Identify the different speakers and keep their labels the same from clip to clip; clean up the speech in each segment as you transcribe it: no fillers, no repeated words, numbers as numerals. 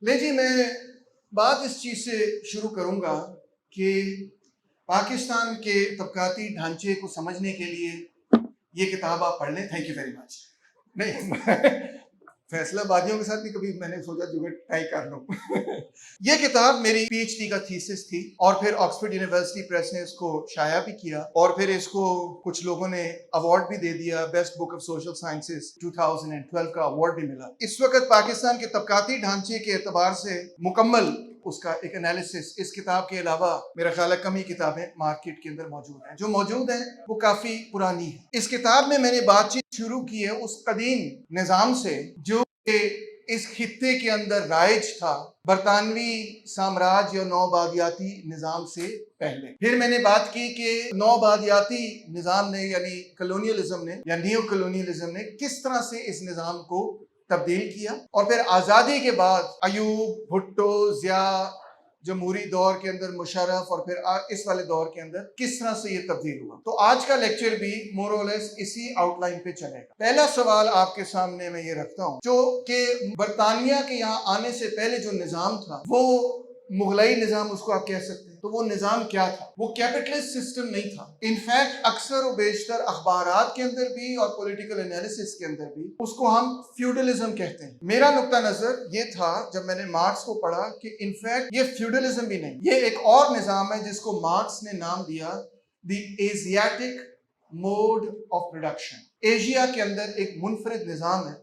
Speaker 1: لے جی میں بات اس چیز سے شروع کروں گا کہ پاکستان کے طبقاتی ڈھانچے کو سمجھنے کے لیے یہ کتاب آپ پڑھ لیں. Thank you very much. نہیں فیصلہ بادیوں کے ساتھ بھی کبھی میں نے سوچا جو ٹرائی کر لوں. یہ کتاب میری پی ایچ ڈی کا تھیسس تھی اور پھر آکسفورڈ یونیورسٹی پریس نے اس کو شائع بھی کیا اور پھر اس کو کچھ لوگوں نے ایوارڈ بھی دے دیا. Best book of social sciences 2012 کا ایوارڈ بھی ملا. اس وقت پاکستان کے طبقاتی ڈھانچے کے اعتبار سے مکمل اس کا ایک انالیسس اس کتاب کے علاوہ میرا خیال ہے کم ہی کتابیں مارکیٹ کے اندر موجود ہیں. جو موجود ہیں وہ کافی پرانی ہیں. اس کتاب میں نے بات چیت شروع کی ہے اس قدیم نظام سے جو کہ اس خطے کے اندر رائج تھا برطانوی سامراج یا نوآبادیاتی نظام سے پہلے. پھر میں نے بات کی کہ نوآبادیاتی نظام نے یعنی کلونیلزم نے یا نیو کلونیلزم نے کس طرح سے اس نظام کو تبدیل کیا اور پھر آزادی کے بعد ایوب، بھٹو، ضیاء، جمہوری دور کے اندر مشرف اور پھر اس والے دور کے اندر کس طرح سے یہ تبدیل ہوا. تو آج کا لیکچر بھی مور اور لیس اسی آؤٹ لائن پہ چلے گا. پہلا سوال آپ کے سامنے میں یہ رکھتا ہوں جو کہ برطانیہ کے یہاں آنے سے پہلے جو نظام تھا وہ مغلائی نظام اس کو آپ کہہ سکتے ہیں. تو وہ نظام کیا تھا؟ وہ کیپٹلسٹ سسٹم نہیں تھا. انفیکٹ اکثر و بیشتر اخبارات کے اندر بھی اور پولیٹیکل انالیسس کے اندر بھی اس کو ہم فیوڈلزم کہتے ہیں. میرا نقطہ نظر یہ تھا جب میں نے مارکس کو پڑھا کہ انفیکٹ یہ فیوڈلزم بھی نہیں، یہ ایک اور نظام ہے جس کو مارکس نے نام دیا the Asiatic mode of production. Asia کے اندر ایک منفرد نظام ہے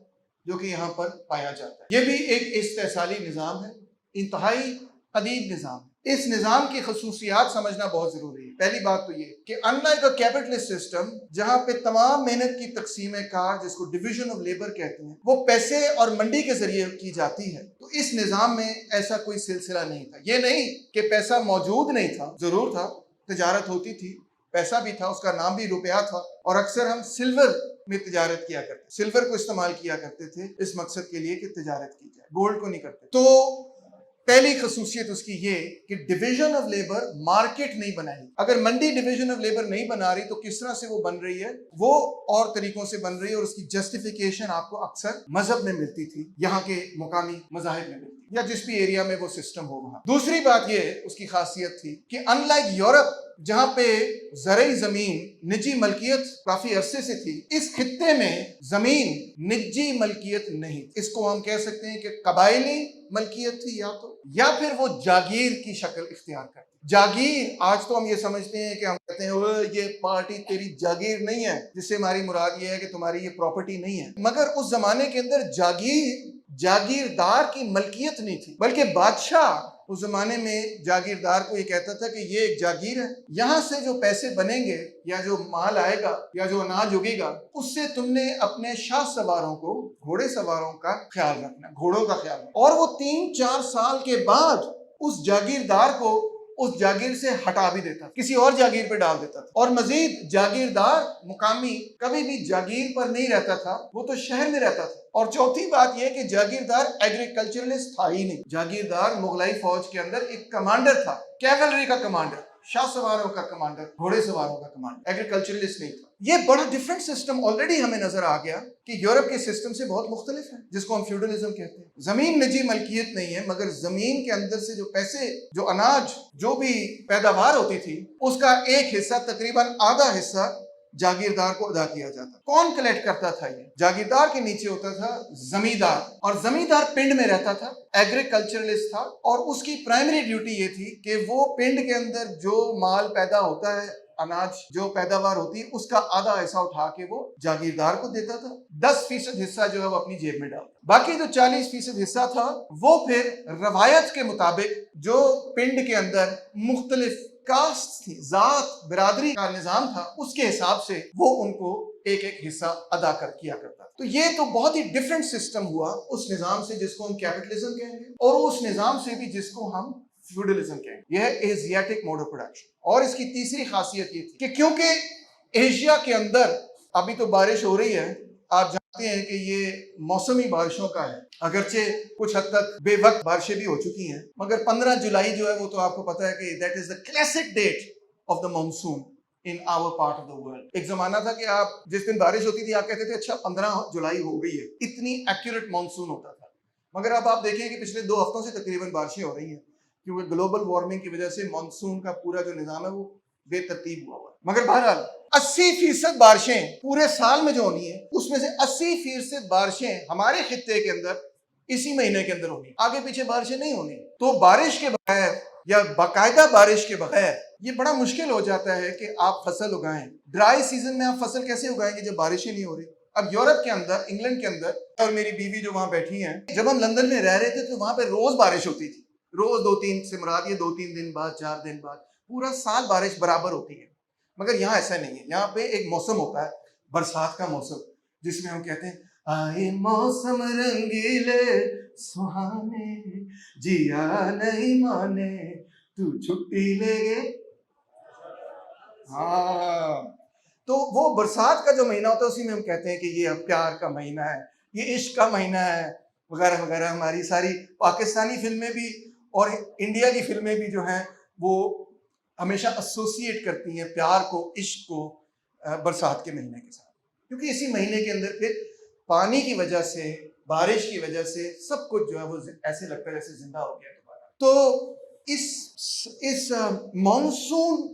Speaker 1: جو کہ یہاں پر پایا جاتا ہے. یہ بھی ایک استحصالی نظام ہے، انتہائی قدیم نظام. اس نظام کی خصوصیات سمجھنا بہت ضروری ہے. پہلی بات تو یہ کہ unlike a capitalist system جہاں پہ تمام محنت کی تقسیم کار جس کو ڈویژن آف لیبر کہتے ہیں وہ پیسے اور منڈی کے ذریعے کی جاتی ہے، تو اس نظام میں ایسا کوئی سلسلہ نہیں تھا. یہ نہیں کہ پیسہ موجود نہیں تھا، ضرور تھا، تجارت ہوتی تھی، پیسہ بھی تھا، اس کا نام بھی روپیہ تھا اور اکثر ہم سلور میں تجارت کیا کرتے، سلور کو استعمال کیا کرتے تھے اس مقصد کے لیے کہ تجارت کی جائے، گولڈ کو نہیں کرتے. تو پہلی خصوصیت اس کی یہ کہ ڈویژن آف لیبر مارکیٹ نہیں بنائی. اگر منڈی ڈویژن آف لیبر نہیں بنا رہی تو کس طرح سے وہ بن رہی ہے؟ وہ اور طریقوں سے بن رہی ہے اور اس کی جسٹیفیکیشن آپ کو اکثر مذہب میں ملتی تھی، یہاں کے مقامی مذاہب میں ملتی یا جس بھی ایریا میں وہ سسٹم ہو وہاں. دوسری بات یہ اس کی خاصیت تھی کہ ان لائک یورپ جہاں پہ زرعی زمین نجی ملکیت کافی عرصے سے تھی، اس خطے میں زمین نجی ملکیت نہیں. اس کو ہم کہہ سکتے ہیں کہ قبائلی ملکیت تھی یا پھر وہ جاگیر کی شکل اختیار کرتی. جاگیر آج تو ہم یہ سمجھتے ہیں کہ ہم کہتے ہیں یہ پارٹی تیری جاگیر نہیں ہے، جس سے ہماری مراد یہ ہے کہ تمہاری یہ پراپرٹی نہیں ہے. مگر اس زمانے کے اندر جاگیردار کی ملکیت نہیں تھی، بلکہ بادشاہ اس زمانے میں جاگیردار کو یہ کہتا تھا کہ یہ ایک جاگیر ہے، یہاں سے جو پیسے بنیں گے یا جو مال آئے گا یا جو اناج اگے گا اس سے تم نے اپنے شاہ سواروں کو، گھوڑے سواروں کا خیال رکھنا، گھوڑوں کا خیال رکھنا. اور وہ 3-4 سال کے بعد اس جاگیردار کو اس جاگیر سے ہٹا بھی دیتا، کسی اور جاگیر پہ ڈال دیتا تھا. اور مزید جاگیردار مقامی کبھی بھی جاگیر پر نہیں رہتا تھا، وہ تو شہر میں رہتا تھا. اور چوتھی بات یہ کہ جاگیردار ایگریکلچرلسٹ تھا ہی نہیں. جاگیردار مغلائی فوج کے اندر ایک کمانڈر تھا، کیولری کا کمانڈر، شاہ سواروں کا کمانڈر، گھوڑے سواروں کا کمانڈر، ایگریکلچرلسٹ نہیں تھا. یہ بڑا ڈفرنٹ سسٹم آلریڈی ہمیں نظر آ گیا کہ یورپ کے سسٹم سے بہت مختلف ہے، جس کو ہم فیوڈلزم کہتے ہیں. زمین نجی ملکیت نہیں ہے، مگر زمین کے اندر سے جو پیسے، جو اناج، جو بھی پیداوار ہوتی تھی اس کا ایک حصہ، تقریباً آدھا حصہ جاگیردار کو ادا کیا جاتا. کون کلیکٹ کرتا تھا؟ یہ جاگیردار کے نیچے ہوتا تھا زمیندار، اور زمیندار پنڈ میں رہتا تھا، ایگریکلچرلسٹ تھا، اور اس کی پرائمری ڈیوٹی یہ تھی کہ وہ پنڈ کے اندر جو مال پیدا ہوتا ہے، اناج جو پیداوار ہوتی ہے، اس کا آدھا حصہ اٹھا کے وہ جاگیردار کو دیتا تھا. 10% حصہ جو ہے وہ اپنی جیب میں ڈالتا. باقی جو 40% حصہ تھا وہ پھر روایت کے مطابق جو پنڈ کے اندر مختلف کاسٹ تھی، ذات برادری کا نظام تھا، اس کے حساب سے وہ ان کو ایک ایک حصہ ادا کیا کرتا. تو یہ تو بہت ہی ڈفرینٹ سسٹم ہوا اس نظام سے جس کو ہم کیپٹلزم کہیں گے، اور اس نظام سے بھی جس کو ہم فیوڈلزم کہیں گے. یہ ہے ایشیاٹک موڈ آف پروڈکشن. اور اس کی تیسری خاصیت یہ تھی کہ کیونکہ ایشیا کے اندر ابھی تو بارش ہو رہی ہے، آپ جانتے ہیں کہ یہ موسمی بارشوں کا ہے، اگرچہ کچھ حد تک بے وقت بارشیں بھی ہو چکی ہیں، مگر 15 جولائی جو ہے وہ تو آپ کو پتا ہے کہ that is the classic date of the monsoon in our part of the world. ایک زمانہ تھا کہ آپ جس دن بارش ہوتی تھی آپ کہتے تھے اچھا 15 جولائی ہو گئی ہے، اتنی ایکوریٹ مانسون ہوتا تھا. مگر اب آپ دیکھیں کہ پچھلے 2 ہفتوں سے تقریباً بارشیں ہو رہی ہیں کیونکہ گلوبل وارمنگ کی وجہ سے مانسون کا پورا جو نظام ہے وہ بے ترتیب ہوا ہوا ہے۔ مگر بہرحال 80% بارشیں پورے سال میں جو ہونی ہے اس میں سے 80% بارشیں ہمارے خطے کے اندر اسی مہینے کے اندر ہونی، آگے پیچھے بارشیں نہیں ہونی۔ تو بارش کے بغیر یا باقاعدہ بارش کے بغیر یہ بڑا مشکل ہو جاتا ہے کہ آپ فصل اگائیں۔ ڈرائی سیزن میں آپ فصل کیسے اگائیں گے جب بارشیں نہیں ہو رہی؟ اب یورپ کے اندر، انگلینڈ کے اندر، اور میری بیوی جو وہاں بیٹھی ہیں، جب ہم لندن میں رہ رہے تھے تو وہاں پہ روز بارش ہوتی تھی، روز 2-3 سے مراد یہ 2-3 دن بعد، 4 دن بعد، پورا سال بارش برابر ہوتی ہے۔ مگر یہاں ایسا نہیں ہے، یہاں پہ ایک موسم ہوتا ہے برسات کا موسم، جس میں ہم کہتے ہیں آئے موسم رنگیلے سہانے جیا نہیں مانے تو چھٹی لے گے۔ ہاں، تو وہ برسات کا جو مہینہ ہوتا ہے اسی میں ہم کہتے ہیں کہ یہ پیار کا مہینہ ہے، یہ عشق کا مہینہ ہے، وغیرہ وغیرہ۔ ہماری ساری پاکستانی فلمیں بھی اور انڈیا کی فلمیں بھی جو ہیں وہ ہمیشہ ایسوسیٹ کرتی ہیں پیار کو، عشق کو برسات کے مہینے کے ساتھ، کیونکہ اسی مہینے کے اندر پھر پانی کی وجہ سے، بارش کی وجہ سے سب کچھ جو ہے وہ ایسے لگتا ہے جیسے زندہ ہو گیا دوبارہ۔ تو اس مانسون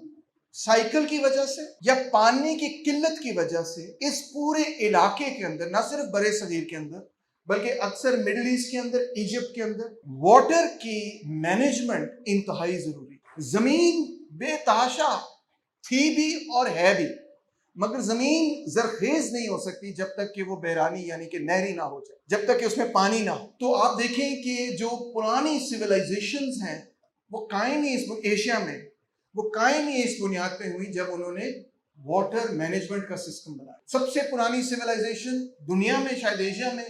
Speaker 1: سائیکل کی وجہ سے یا پانی کی قلت کی وجہ سے اس پورے علاقے کے اندر، نہ صرف برِ صغیر کے اندر بلکہ اکثر مڈل ایسٹ کے اندر، ایجپٹ کے اندر، واٹر کی مینجمنٹ انتہائی ضروری ہے۔ زمین بے تحاشا تھی بھی اور ہے بھی، مگر زمین زرخیز نہیں ہو سکتی جب تک کہ وہ بحرانی یعنی کہ نہری نہ ہو جائے، جب تک کہ اس میں پانی نہ ہو۔ تو آپ دیکھیں کہ جو پرانی سویلائزیشنز ہیں وہ قائم ہی اس ایشیا میں، وہ قائم ہی اس بنیاد پہ ہوئی جب انہوں نے واٹر مینجمنٹ کا سسٹم بنایا۔ سب سے پرانی سویلائزیشن دنیا میں، شاید ایشیا میں،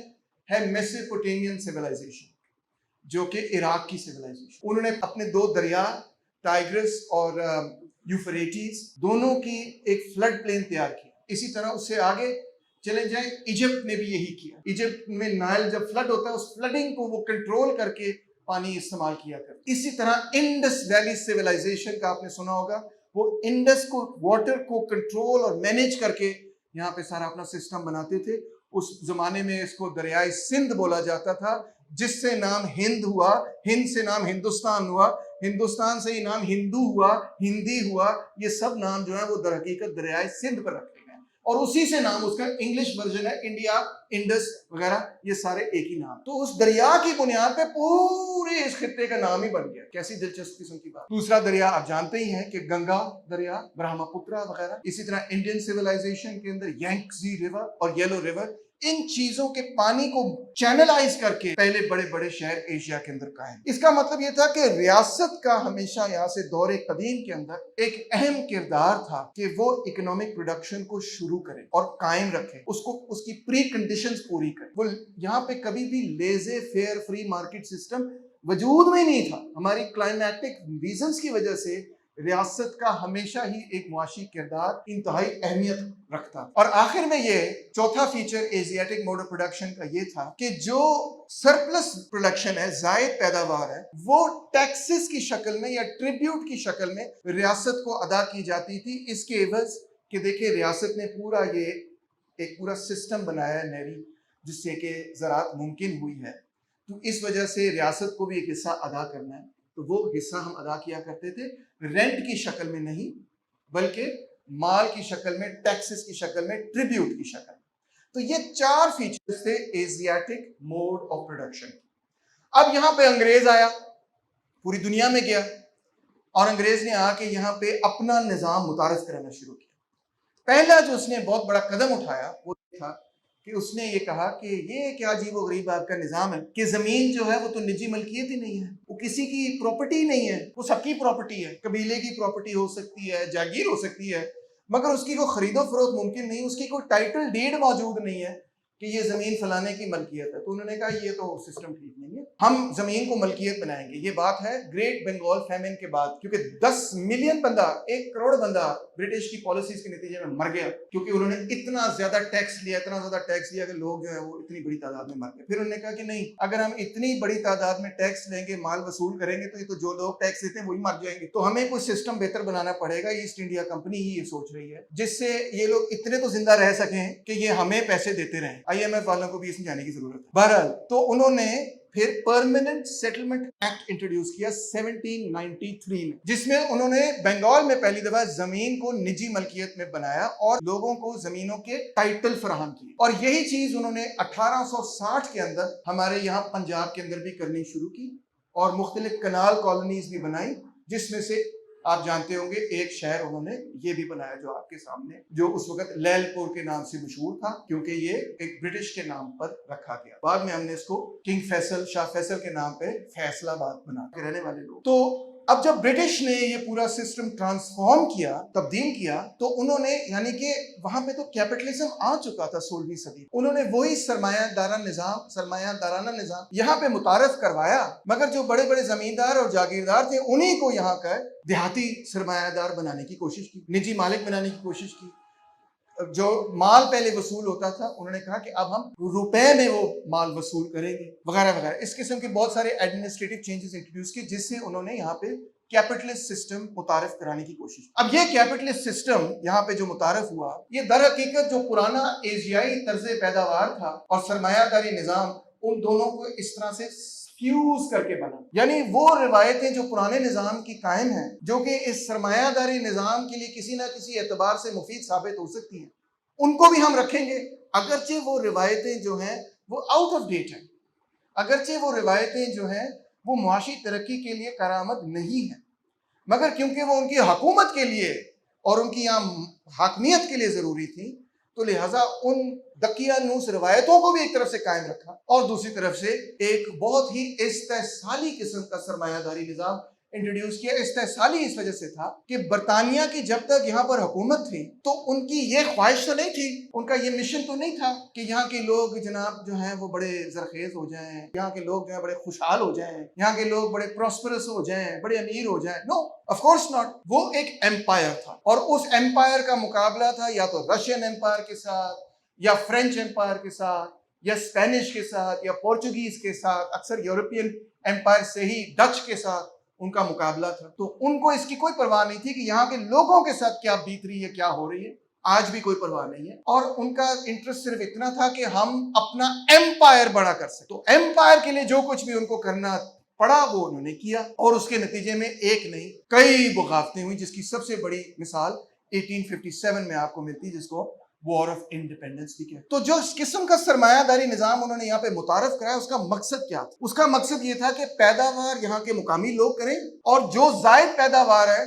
Speaker 1: ہے میسوپوٹیمین سویلائزیشن، جو کہ عراق کی سویلائزیشن۔ انہوں نے اپنے 2 دریا ٹائگرس اور یوفریٹیز دونوں کی ایک فلڈ پلین تیار کیا۔ اسی طرح اس سے آگے چلے جائیں، ایجپٹ نے بھی یہی کیا۔ ایجپٹ میں نائل جب فلڈ ہوتا ہے اس فلڈنگ کو وہ کنٹرول کر کے پانی استعمال کیا کرتے۔ اسی طرح انڈس ویلی سویلائزیشن کا آپ نے سنا ہوگا، وہ انڈس کو واٹر کو کنٹرول اور مینیج کر کے یہاں پہ سارا اپنا سسٹم بناتے تھے۔ اس زمانے میں اس کو دریائے سندھ بولا جاتا تھا، جس سے نام ہند ہوا، ہند سے نام ہندوستان ہوا، ہندوستان سے ہی نام ہندو ہوا، ہندی ہوا۔ یہ سب نام جو ہے وہ در حقیقت دریائے سندھ پر رکھے گئے اور اسی سے نام اس کا انگلش ورژن ہے انڈیا، انڈس وغیرہ، یہ سارے ایک ہی نام۔ تو اس دریا کی بنیاد پہ پورے اس خطے کا نام ہی بن گیا۔ کیسی دلچسپ قسم کی بات۔ دوسرا دریا آپ جانتے ہی ہیں کہ گنگا دریا، برہما پترا وغیرہ۔ اسی طرح انڈین سویلائزیشن کے اندر یانگزی ریور اور یلو ریور، ان چیزوں کے پانی کو چینلائز کر کے پہلے بڑے بڑے شہر ایشیا کے اندر قائم۔ اس کا مطلب یہ تھا کہ ریاست کا ہمیشہ یہاں سے دور قدیم کے اندر ایک اہم کردار تھا کہ وہ اکنامک پروڈکشن کو شروع کرے اور قائم رکھے، اس کی پری کنڈیشنز پوری کرے۔ وہ یہاں پہ کبھی بھی لیزے فیئر فری مارکیٹ سسٹم وجود میں نہیں تھا۔ ہماری کلائمیٹک ریزنز کی وجہ سے ریاست کا ہمیشہ ہی ایک معاشی کردار انتہائی اہمیت رکھتا۔ اور آخر میں یہ چوتھا feature Asiatic mode of production کا یہ تھا کہ جو سرپلس پروڈکشن ہے، زائد پیداوار ہے، وہ ٹیکسز کی شکل میں یا ٹریبیوٹ کی شکل میں ریاست کو ادا کی جاتی تھی۔ اس کے عوض کہ دیکھیں ریاست نے ایک پورا سسٹم بنایا ہے نہری، جس سے کہ زراعت ممکن ہوئی ہے، تو اس وجہ سے ریاست کو بھی ایک حصہ ادا کرنا ہے۔ تو وہ حصہ ہم ادا کیا کرتے تھے، رینٹ کی شکل میں نہیں بلکہ مال کی شکل میں، ٹیکسز کی شکل میں، ٹریبیوٹ کی شکل میں۔ تو یہ 4 فیچرز تھے ایشیاٹک موڈ آف پروڈکشن۔ اب یہاں پہ انگریز آیا، پوری دنیا میں گیا، اور انگریز نے آ کے یہاں پہ اپنا نظام متعارف کرانا شروع کیا۔ پہلا جو اس نے بہت بڑا قدم اٹھایا وہ تھا کہ اس نے یہ کہا کہ یہ کیا عجیب و غریب آپ کا نظام ہے کہ زمین جو ہے وہ تو نجی ملکیت ہی نہیں ہے، وہ کسی کی پراپرٹی نہیں ہے، وہ سب کی پراپرٹی ہے۔ قبیلے کی پراپرٹی ہو سکتی ہے، جاگیر ہو سکتی ہے، مگر اس کی کوئی خرید و فروخت ممکن نہیں، اس کی کوئی ٹائٹل ڈیڈ موجود نہیں ہے کہ یہ زمین فلانے کی ملکیت ہے۔ تو انہوں نے کہا یہ تو سسٹم ٹھیک نہیں ہے، ہم زمین کو ملکیت بنائیں گے۔ یہ بات ہے گریٹ بنگال فیمن کے بعد، کیونکہ 10 ملین بندہ، 1 کروڑ بندہ برٹش کی پالیسیز کے نتیجے میں مر گیا، کیونکہ انہوں نے اتنا زیادہ ٹیکس لیا کہ لوگ جو ہے وہ اتنی بڑی تعداد میں مر گئے۔ پھر انہوں نے کہا کہ نہیں، اگر ہم اتنی بڑی تعداد میں ٹیکس لیں گے، مال وصول کریں گے، تو یہ تو جو لوگ ٹیکس دیتے ہیں وہی مر جائیں گے، تو ہمیں کوئی سسٹم بہتر بنانا پڑے گا۔ ایسٹ انڈیا کمپنی ہی یہ سوچ رہی ہے، جس سے یہ لوگ اتنے تو زندہ رہ سکیں کہ یہ ہمیں پیسے دیتے رہیں۔ IMF والوں کو بھی یہ سمجھانے کی ضرورت ہے۔ بہرحال تو انہوں نے پھر پرماننٹ سیٹلمنٹ ایکٹ انٹروڈیوس کیا 1793 میں، جس میں انہوں نے بنگال میں پہلی دفعہ زمین کو نجی ملکیت میں بنایا اور لوگوں کو زمینوں کے ٹائٹل فراہم کیے، اور یہی چیز انہوں نے 1860 کے اندر ہمارے یہاں پنجاب کے اندر بھی کرنی شروع کی اور مختلف کنال کالونیز بھی بنائی، جس میں سے آپ جانتے ہوں گے ایک شہر انہوں نے یہ بھی بنایا جو آپ کے سامنے، جو اس وقت لیل پور کے نام سے مشہور تھا، کیونکہ یہ ایک برٹش کے نام پر رکھا گیا۔ بعد میں ہم نے اس کو کنگ فیصل، شاہ فیصل کے نام پہ فیصل آباد بنا کے رہنے والے لوگ۔ تو اب جب برٹش نے یہ پورا سسٹم ٹرانسفارم کیا، تبدیل کیا، تو انہوں نے یعنی کہ وہاں پہ تو کیپٹلزم آ چکا تھا 16ویں صدی، انہوں نے وہی سرمایہ دارانہ نظام یہاں پہ متعارف کروایا، مگر جو بڑے بڑے زمیندار اور جاگیردار تھے انہی کو یہاں کا دیہاتی سرمایہ دار بنانے کی کوشش کی، نجی مالک بنانے کی کوشش کی۔ جو مال پہلے وصول ہوتا تھا انہوں نے کہا کہ اب ہم روپے میں وہ مال وصول کریں گے، وغیرہ وغیرہ، اس قسم کے بہت سارے ایڈمنسٹریٹو چینجز انٹروڈیوس کیے، جس سے انہوں نے یہاں پہ کیپٹلسٹ سسٹم متعارف کرانے کی کوشش کی۔ اب یہ کیپٹلسٹ سسٹم یہاں پہ جو متعارف ہوا، یہ در حقیقت جو پرانا ایشیائی طرز پیداوار تھا اور سرمایہ داری نظام، ان دونوں کو اس طرح سے فیوز کر کے بنا، یعنی وہ روایتیں جو پرانے نظام کی قائم ہیں، جو کہ اس سرمایہ داری نظام کے لیے کسی نہ کسی اعتبار سے مفید ثابت ہو سکتی ہیں، ان کو بھی ہم رکھیں گے، اگرچہ وہ روایتیں جو ہیں وہ آؤٹ آف ڈیٹ ہیں، اگرچہ وہ روایتیں جو ہیں وہ معاشی ترقی کے لیے کارآمد نہیں ہیں، مگر کیونکہ وہ ان کی حکومت کے لیے اور ان کی یہاں حاکمیت کے لیے ضروری تھی، تو لہٰذا ان دقیانوس روایتوں کو بھی ایک طرف سے قائم رکھا اور دوسری طرف سے ایک بہت ہی استحصالی قسم کا سرمایہ داری نظام انٹروڈیوس کیا۔ استحصالی اس وجہ سے تھا کہ برطانیہ کی جب تک یہاں پر حکومت تھی تو ان کی یہ خواہش تو نہیں تھی، ان کا یہ مشن تو نہیں تھا کہ یہاں کے لوگ جناب جو ہیں وہ بڑے زرخیز ہو جائیں، یہاں کے لوگ جو ہیں بڑے خوشحال ہو جائیں، یہاں کے لوگ بڑے پراسپرس ہو جائیں، بڑے امیر ہو جائیں۔ نو، آف کورس ناٹ۔ وہ ایک ایمپائر تھا اور اس ایمپائر کا مقابلہ تھا یا تو رشین ایمپائر کے ساتھ، یا فرینچ ایمپائر کے ساتھ، یا اسپینش کے ساتھ، یا پورچوگیز کے ساتھ، اکثر یورپین ایمپائر سے ہی ڈچ کے ساتھ ان کا مقابلہ تھا۔ تو ان کو اس کی کوئی پرواہ نہیں تھی کہ یہاں کے لوگوں کے ساتھ کیا بیت رہی ہے، کیا ہو رہی ہے، آج بھی کوئی پرواہ نہیں ہے، اور ان کا انٹرسٹ صرف اتنا تھا کہ ہم اپنا ایمپائر بڑا کر سکیں۔ تو ایمپائر کے لیے جو کچھ بھی ان کو کرنا پڑا وہ انہوں نے کیا، اور اس کے نتیجے میں ایک نہیں کئی بغاوتیں ہوئی، جس کی سب سے بڑی مثال 1857 میں آپ کو ملتی، جس کو وار آف انڈیپینڈنس بھی کہتے ہیں۔ تو جو اس قسم کا سرمایہ داری نظام انہوں نے یہاں پہ متعارف کرایا، اس کا مقصد کیا تھا؟ اس کا مقصد یہ تھا کہ پیداوار یہاں کے مقامی لوگ کریں، اور جو زائد پیداوار ہے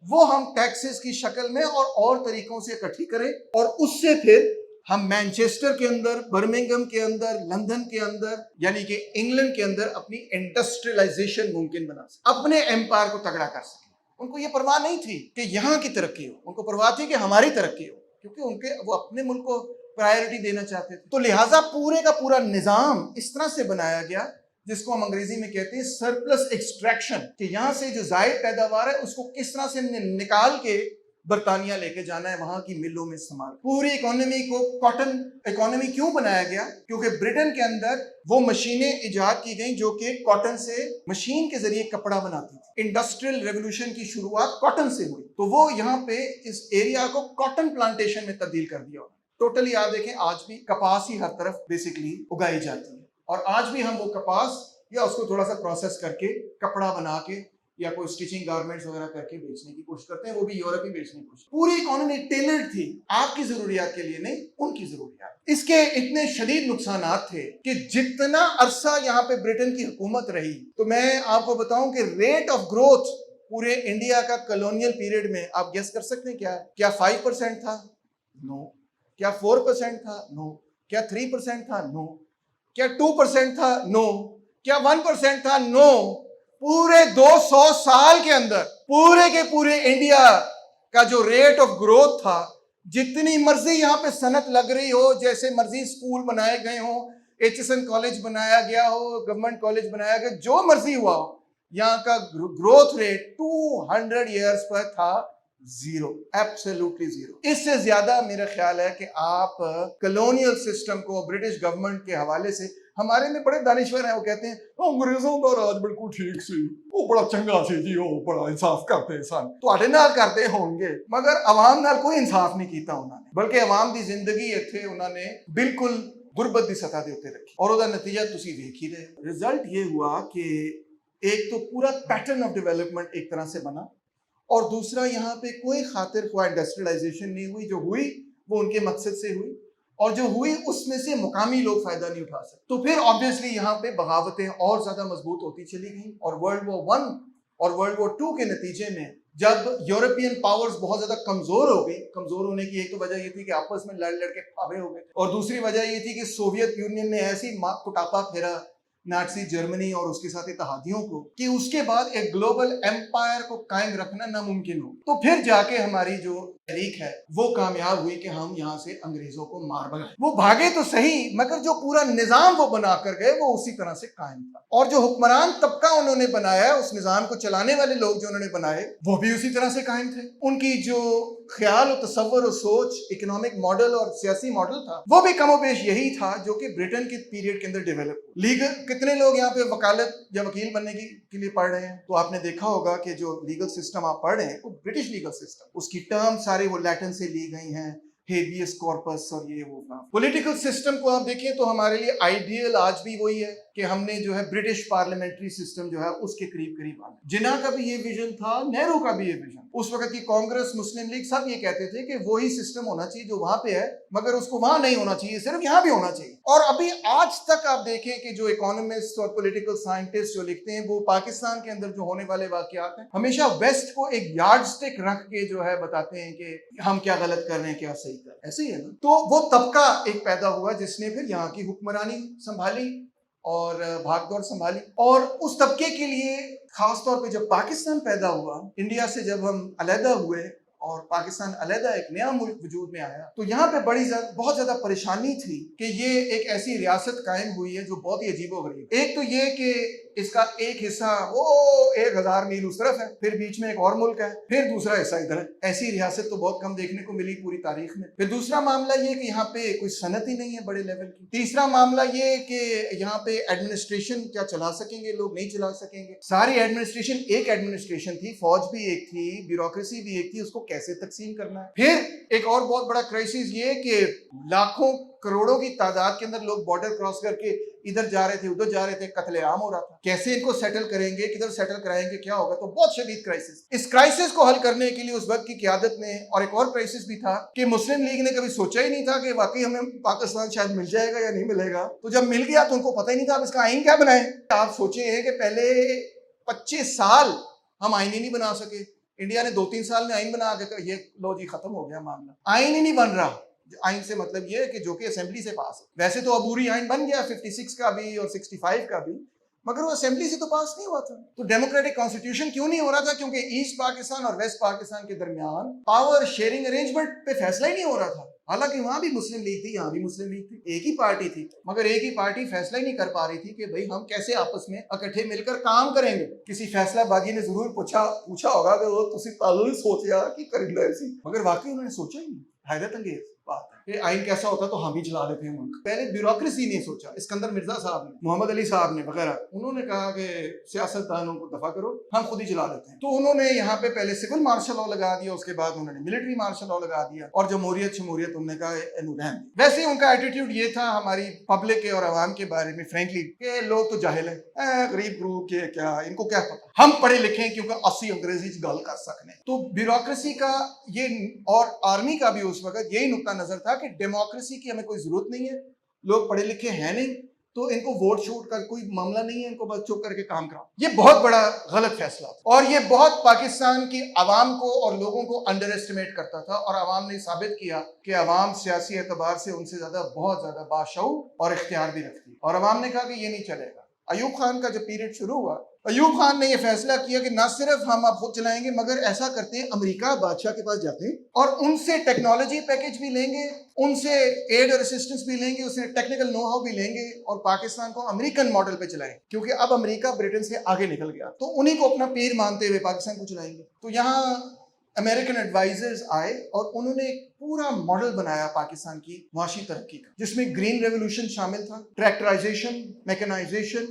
Speaker 1: وہ ہم ٹیکسز کی شکل میں اور طریقوں سے اکٹھی کریں، اور اس سے پھر ہم مینچسٹر کے اندر، برمنگھم کے اندر، لندن کے اندر، یعنی کہ انگلینڈ کے اندر اپنی انڈسٹریلائزیشن ممکن بنا سکیں، اپنے ایمپائر کو تگڑا کر سکیں۔ ان کو یہ پرواہ نہیں تھی کہ یہاں کی ترقی ہو، ان کو پرواہ تھی کہ ہماری ترقی ہو، کیونکہ ان کے وہ اپنے ملک کو پرائیورٹی دینا چاہتے تھے۔ تو لہٰذا پورے کا پورا نظام اس طرح سے بنایا گیا، جس کو ہم انگریزی میں کہتے ہیں سرپلس ایکسٹریکشن، کہ یہاں سے جو زائد پیداوار ہے اس کو کس طرح سے نکال کے برطانیہ لے کے جانا ہے، وہاں کی ملوں میں استعمال۔ پوری اکانومی کو کاٹن اکانومی کیوں بنایا گیا؟ کیونکہ برٹن کے اندر وہ مشینیں ایجاد کی گئیں جو کہ کاٹن سے مشین کے ذریعے کپڑا بناتی تھی۔ انڈسٹریل ریولوشن کی شروعات کاٹن سے ہوئی، تو وہ یہاں پہ اس ایریا کو کاٹن پلانٹیشن میں تبدیل کر دیا۔ ٹوٹلی آپ دیکھیں آج بھی کپاس ہی ہر طرف بیسکلی اگائی جاتی ہے، اور آج بھی ہم وہ کپاس یا اس کو تھوڑا سا پروسیس کر کے کپڑا بنا کے یا کوئی اسٹیچنگ گارمنٹس وغیرہ کر کے بیچنے کی کوشش کرتے ہیں، وہ بھی یورپ ہی بیچنے کی کوشش۔ پوری اکانومی ٹیلرڈ تھی، آپ کی ضروریات کے لیے نہیں، ان کی ضروریات۔ اس کے اتنے شدید نقصانات تھے کہ جتنا عرصہ یہاں پہ برٹن کی حکومت رہی، تو میں آپ کو بتاؤں کہ ریٹ آف گروتھ پورے انڈیا کا کالونیل پیریڈ میں آپ گیس کر سکتے ہیں کیا 5% تھا؟ نو۔ کیا 4% تھا؟ نو۔ کیا 3% تھا؟ نو۔ کیا 2% تھا؟ نو۔ کیا 1% تھا؟ نو۔ پورے 200 سال کے اندر پورے کے پورے انڈیا کا جو ریٹ آف گروتھ تھا، جتنی مرضی یہاں پہ صنعت لگ رہی ہو، جیسے مرضی اسکول بنائے گئے ہوں، ایچ ایس این کالج بنایا گیا ہو، گورنمنٹ کالج بنایا گیا، جو مرضی ہوا ہو، یہاں کا گروتھ ریٹ 200 ایئرز پر تھا زیرو، ایبسلیوٹلی زیرو۔ اس سے زیادہ میرا خیال ہے کہ آپ کالونیل سسٹم کو برٹش گورنمنٹ کے حوالے سے، ہمارے میں بڑے دانشور ہیں، وہ کہتے ہیں انگریزوں کا راج بالکل ٹھیک سی، وہ بڑا چنگا سی جی، وہ بڑا انصاف کرتے سن، تو نال کرتے ہوں گے، مگر عوام نال کوئی انصاف نہیں کیتا انہوں نے، بلکہ عوام دی زندگی اتھے انہوں نے بالکل غربت دی سطح دے اوتے رکھی اور ਉਹਦਾ ਨਤੀਜਾ ਤੁਸੀਂ ਵੇਖ ਹੀ ਰਹੇ ਰਿਜ਼ਲਟ یہ ہوا کہ ایک تو پورا پیٹرن آف ڈیولپمنٹ ایک طرح سے بنا اور دوسرا یہاں پہ کوئی خاطر خواہ انڈسٹریلائزیشن نہیں ہوئی جو ہوئی وہ ان کے مقصد سے ہوئی اور جو ہوئی اس میں سے مقامی لوگ فائدہ نہیں اٹھا سکتے تو پھر آبویسلی یہاں پہ بغاوتیں اور زیادہ مضبوط ہوتی چلی گئیں اور ورلڈ وار 1 اور ورلڈ وار 2 کے نتیجے میں جب یورپین پاورز بہت زیادہ کمزور ہو گئی کمزور ہونے کی ایک تو وجہ یہ تھی کہ آپس میں لڑ کے پھاوے ہو گئے اور دوسری وجہ یہ تھی کہ سوویت یونین نے ایسی کٹاپا پھیرا نازی جرمنی اور اس کے ساتھ اتحادیوں کو کہ اس کے بعد ایک گلوبل ایمپائر کو قائم رکھنا ناممکن ہو تو پھر جا کے ہماری جو تحریک ہے وہ کامیاب ہوئی کہ ہم یہاں سے انگریزوں کو مار بھگائے وہ بھاگے تو صحیح مگر جو پورا نظام وہ بنا کر گئے وہ اسی طرح سے قائم تھا اور جو حکمران طبقہ انہوں نے بنایا اس نظام کو چلانے والے لوگ جو انہوں نے بنائے وہ بھی اسی طرح سے قائم تھے ان کی جو خیال و تصور و سوچ اکنامک ماڈل اور سیاسی ماڈل تھا وہ بھی کم و بیش یہی تھا جو کہ برٹن کے پیریڈ کے اندر ڈیولپ لیگل کتنے لوگ یہاں پہ وکالت یا وکیل بننے کے لیے پڑھ رہے ہیں تو آپ نے دیکھا ہوگا کہ جو لیگل سسٹم آپ پڑھ رہے ہیں وہ برٹش لیگل سسٹم اس کی ٹرم سارے وہ لیٹن سے لی گئی ہیں ہیبیس کارپس اور یہ وہ پولیٹیکل سسٹم کو آپ دیکھیں تو ہمارے لیے آئیڈیل آج بھی وہی ہے کہ ہم نے جو ہے برٹش پارلیمنٹری سسٹم جو ہے اس کے قریب آنا جناح کا بھی یہ ویژن تھا نہرو کا بھی یہ ویژن اس وقت کی کانگریس مسلم لیگ سب یہ کہتے تھے کہ وہی سسٹم ہونا چاہیے جو وہاں پہ ہے مگر اس کو وہاں نہیں ہونا چاہیے صرف یہاں بھی ہونا چاہیے اور ابھی آج تک آپ دیکھیں کہ جو اکانومسٹ اور پولیٹیکل سائنٹسٹ جو لکھتے ہیں وہ پاکستان کے اندر جو ہونے والے واقعات ہیں ہمیشہ ویسٹ کو ایک یارڈ سٹک رکھ کے جو ہے بتاتے ہیں کہ ہم کیا غلط کر رہے ہیں کیا صحیح کر رہے ہیں ایسے ہی ہے نا تو وہ طبقہ ایک پیدا ہوا جس نے پھر یہاں کی حکمرانی سنبھالی اور بھاگ دوڑ سنبھالی اور اس طبقے کے لیے خاص طور پہ جب پاکستان پیدا ہوا انڈیا سے جب ہم علیحدہ ہوئے اور پاکستان علیحدہ ایک نیا ملک وجود میں آیا تو یہاں پہ بہت زیادہ پریشانی تھی کہ یہ ایک ایسی ریاست قائم ہوئی ہے جو بہت ہی عجیب و غریب ایک تو یہ کہ اس کا ایک حصہ وہ 1000 میل اس طرف ہے پھر بیچ میں ایک اور ملک ہے پھر دوسرا حصہ ادھر ہے ایسی ریاست تو بہت کم دیکھنے کو ملی پوری تاریخ میں پھر دوسرا معاملہ یہ کہ یہاں پہ کوئی صنعت ہی نہیں ہے بڑے لیول کی تیسرا معاملہ یہ کہ یہاں پہ ایڈمنسٹریشن کیا چلا سکیں گے لوگ نہیں چلا سکیں گے ساری ایڈمنسٹریشن ایک ایڈمنسٹریشن تھی فوج بھی ایک تھی بیوروکریسی بھی ایک تھی اس کو کیسے تقسیم کرنا ہے پھر ایک اور بہت بڑا کرائسس یہ کہ لاکھوں کروڑوں کی تعداد کے اندر لوگ بارڈر کراس کر کے ادھر جا رہے تھے ادھر جا رہے تھے قتل عام ہو رہا تھا کیسے ان کو سیٹل کریں گے کدھر سیٹل کرائیں گے کیا ہوگا تو بہت شدید کرائسس اس کرائسس کو حل کرنے کے لیے اس وقت کی قیادت نے اور ایک اور کرائسس بھی تھا کہ مسلم لیگ نے کبھی سوچا ہی نہیں تھا کہ واقعی ہمیں پاکستان شاید مل جائے گا یا نہیں ملے گا تو جب مل گیا تو ان کو پتہ ہی نہیں تھا اب اس کا آئین کیا بنائیں آپ سوچے ہیں کہ پہلے 25 سال ہم آئین ہی نہیں بنا سکے انڈیا نے 2-3 سال میں آئین بنا کے یہ لو جی ختم ہو گیا معاملہ آئین ہی نہیں بن رہا آئین سے مطلب یہ ہے کہ جو کہ اسمبلی سے پاس ہے ویسے تو عبوری آئین بن گیا 56 کا بھی اور 65 کا بھی مگر وہ اسمبلی سے تو پاس نہیں ہوا تھا تو ڈیموکریٹک کانسٹیٹیوشن کیوں نہیں ہو رہا تھا کیونکہ ایسٹ پاکستان اور ویسٹ پاکستان کے درمیان پاور شیئرنگ ارینجمنٹ پہ فیصلہ ہی نہیں ہو رہا تھا حالانکہ وہاں بھی مسلم لیگ تھی یہاں بھی مسلم لیگ تھی ایک ہی پارٹی تھی مگر ایک ہی پارٹی فیصلہ ہی نہیں کر پا رہی تھی کہ بھئی ہم کیسے آپس میں اکٹھے مل کر کام کریں گے کسی فیصلہ باغی نے ضرور پوچھا ہوگا کہ وہ تسی تعلق سوچیا کہ کریں ایسی مگر واقعی انہوں نے سوچا ہی نہیں حیرت انگیز بات ہے کہ آئین کیسا ہوتا تو ہم ہی چلا لیتے ہیں ملک پہلے بیوروکریسی نے سوچا اسکندر مرزا صاحب نے محمد علی صاحب نے وغیرہ انہوں نے کہا کہ سیاست دانوں کو دفع کرو ہم خود ہی چلا لیتے ہیں تو انہوں نے یہاں پہ پہلے سول مارشل لاء لگا دیا اس کے بعد انہوں نے ملٹری مارشل لاء لگا دیا اور جمہوریت شموریت انہوں نے کہا ویسے ان کا ایٹیٹیوڈ یہ تھا ہماری پبلک کے اور عوام کے بارے میں فرینکلی کہ لوگ تو جاہل ہیں غریب گروہ کے کیا ان کو کیا پتا ہم پڑھے لکھے ہیں کیونکہ 80 انگریزی گل کر سکتے ہیں تو بیوروکریسی کا یہ اور آرمی کا بھی اس وقت یہی نقطہ نظر تھا کہ ڈیموکریسی کی ہمیں کوئی ضرورت نہیں ہے لوگ پڑھے لکھے ہیں نہیں تو ان کو ووٹ شوٹ کا کوئی معاملہ نہیں ہے ان کو بس چپ کر کے کام کراؤ یہ بہت بڑا غلط فیصلہ اور یہ بہت پاکستان کی عوام کو اور لوگوں کو انڈر ایسٹیمیٹ کرتا تھا اور عوام نے ثابت کیا کہ عوام سیاسی اعتبار سے ان سے بہت زیادہ باشعور اور اختیار بھی رکھتی ہے اور عوام نے کہا کہ یہ نہیں چلے گا ایوب خان کا جب پیریڈ شروع ہوا ایوب خان نے یہ فیصلہ کیا کہ نہ صرف ہم اب خود چلائیں گے مگر ایسا کرتے ہیں امریکہ بادشاہ کے پاس جاتے ہیں اور ان سے ٹیکنالوجی پیکج بھی لیں گے ان سے ایڈ اور اسسٹنس بھی لیں گے اس سے ٹیکنیکل نو ہاؤ بھی لیں گے اور پاکستان کو امریکن ماڈل پہ چلائیں گے کیونکہ اب امریکہ برٹن سے آگے نکل گیا تو انہیں کو اپنا پیر مانتے ہوئے پاکستان کو چلائیں گے تو یہاں امریکن ایڈوائزرز آئے اور انہوں نے ایک پورا ماڈل بنایا پاکستان کی معاشی ترقی کا جس میں گرین ریولوشن شامل تھا tractorization mechanization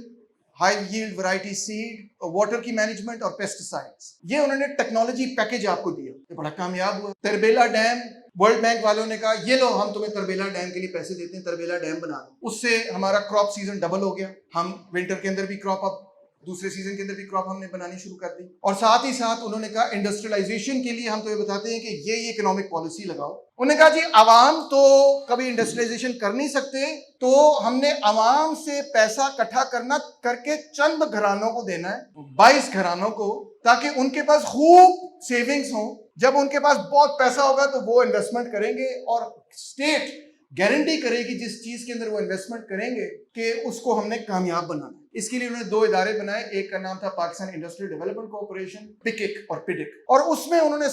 Speaker 1: high yield variety seed water کی مینجمنٹ اور پیسٹیسائڈز یہ انہوں نے ٹیکنالوجی پیکج آپ کو دیا یہ بڑا کامیاب ہوا تربیلا ڈیم ورلڈ بینک والوں نے کہا یہ لو ہم تمہیں تربیلا ڈیم کے لیے پیسے دیتے ہیں, تربیلا ڈیم بنا دو. اس سے ہمارا کراپ سیزن ڈبل ہو گیا, ہم ونٹر کے اندر بھی کراپ, اب دوسرے سیزن کے اندر بھی کراپ ہم نے بنانی شروع کر دی. اور ساتھ ہی ساتھ انہوں نے کہا انڈسٹریلائزیشن کے لیے ہم تمہیں بتاتے ہیں کہ یہ اکنامک پالیسی لگاؤ. انہوں نے کہا جی عوام تو کبھی انڈسٹریلائزیشن کر نہیں سکتے, تو ہم نے عوام سے پیسہ اکٹھا کرنا کر کے چند گھرانوں کو دینا ہے, 22 گھرانوں کو, تاکہ ان کے پاس خوب سیونگز ہوں. جب ان کے پاس بہت پیسہ ہوگا تو وہ انویسٹمنٹ کریں گے, اور اسٹیٹ گارنٹی کرے گی جس چیز کے اندر وہ انویسٹمنٹ کریں گے کہ اس کو ہم نے کامیاب بنانا. اس کے لیے انہوں نے 2 ادارے بنائے, ایک کا نام تھا پاکستان انڈسٹریل ڈیولپمنٹ کارپوریشن, پکک اور پڈک, اور اس میں انہوں نے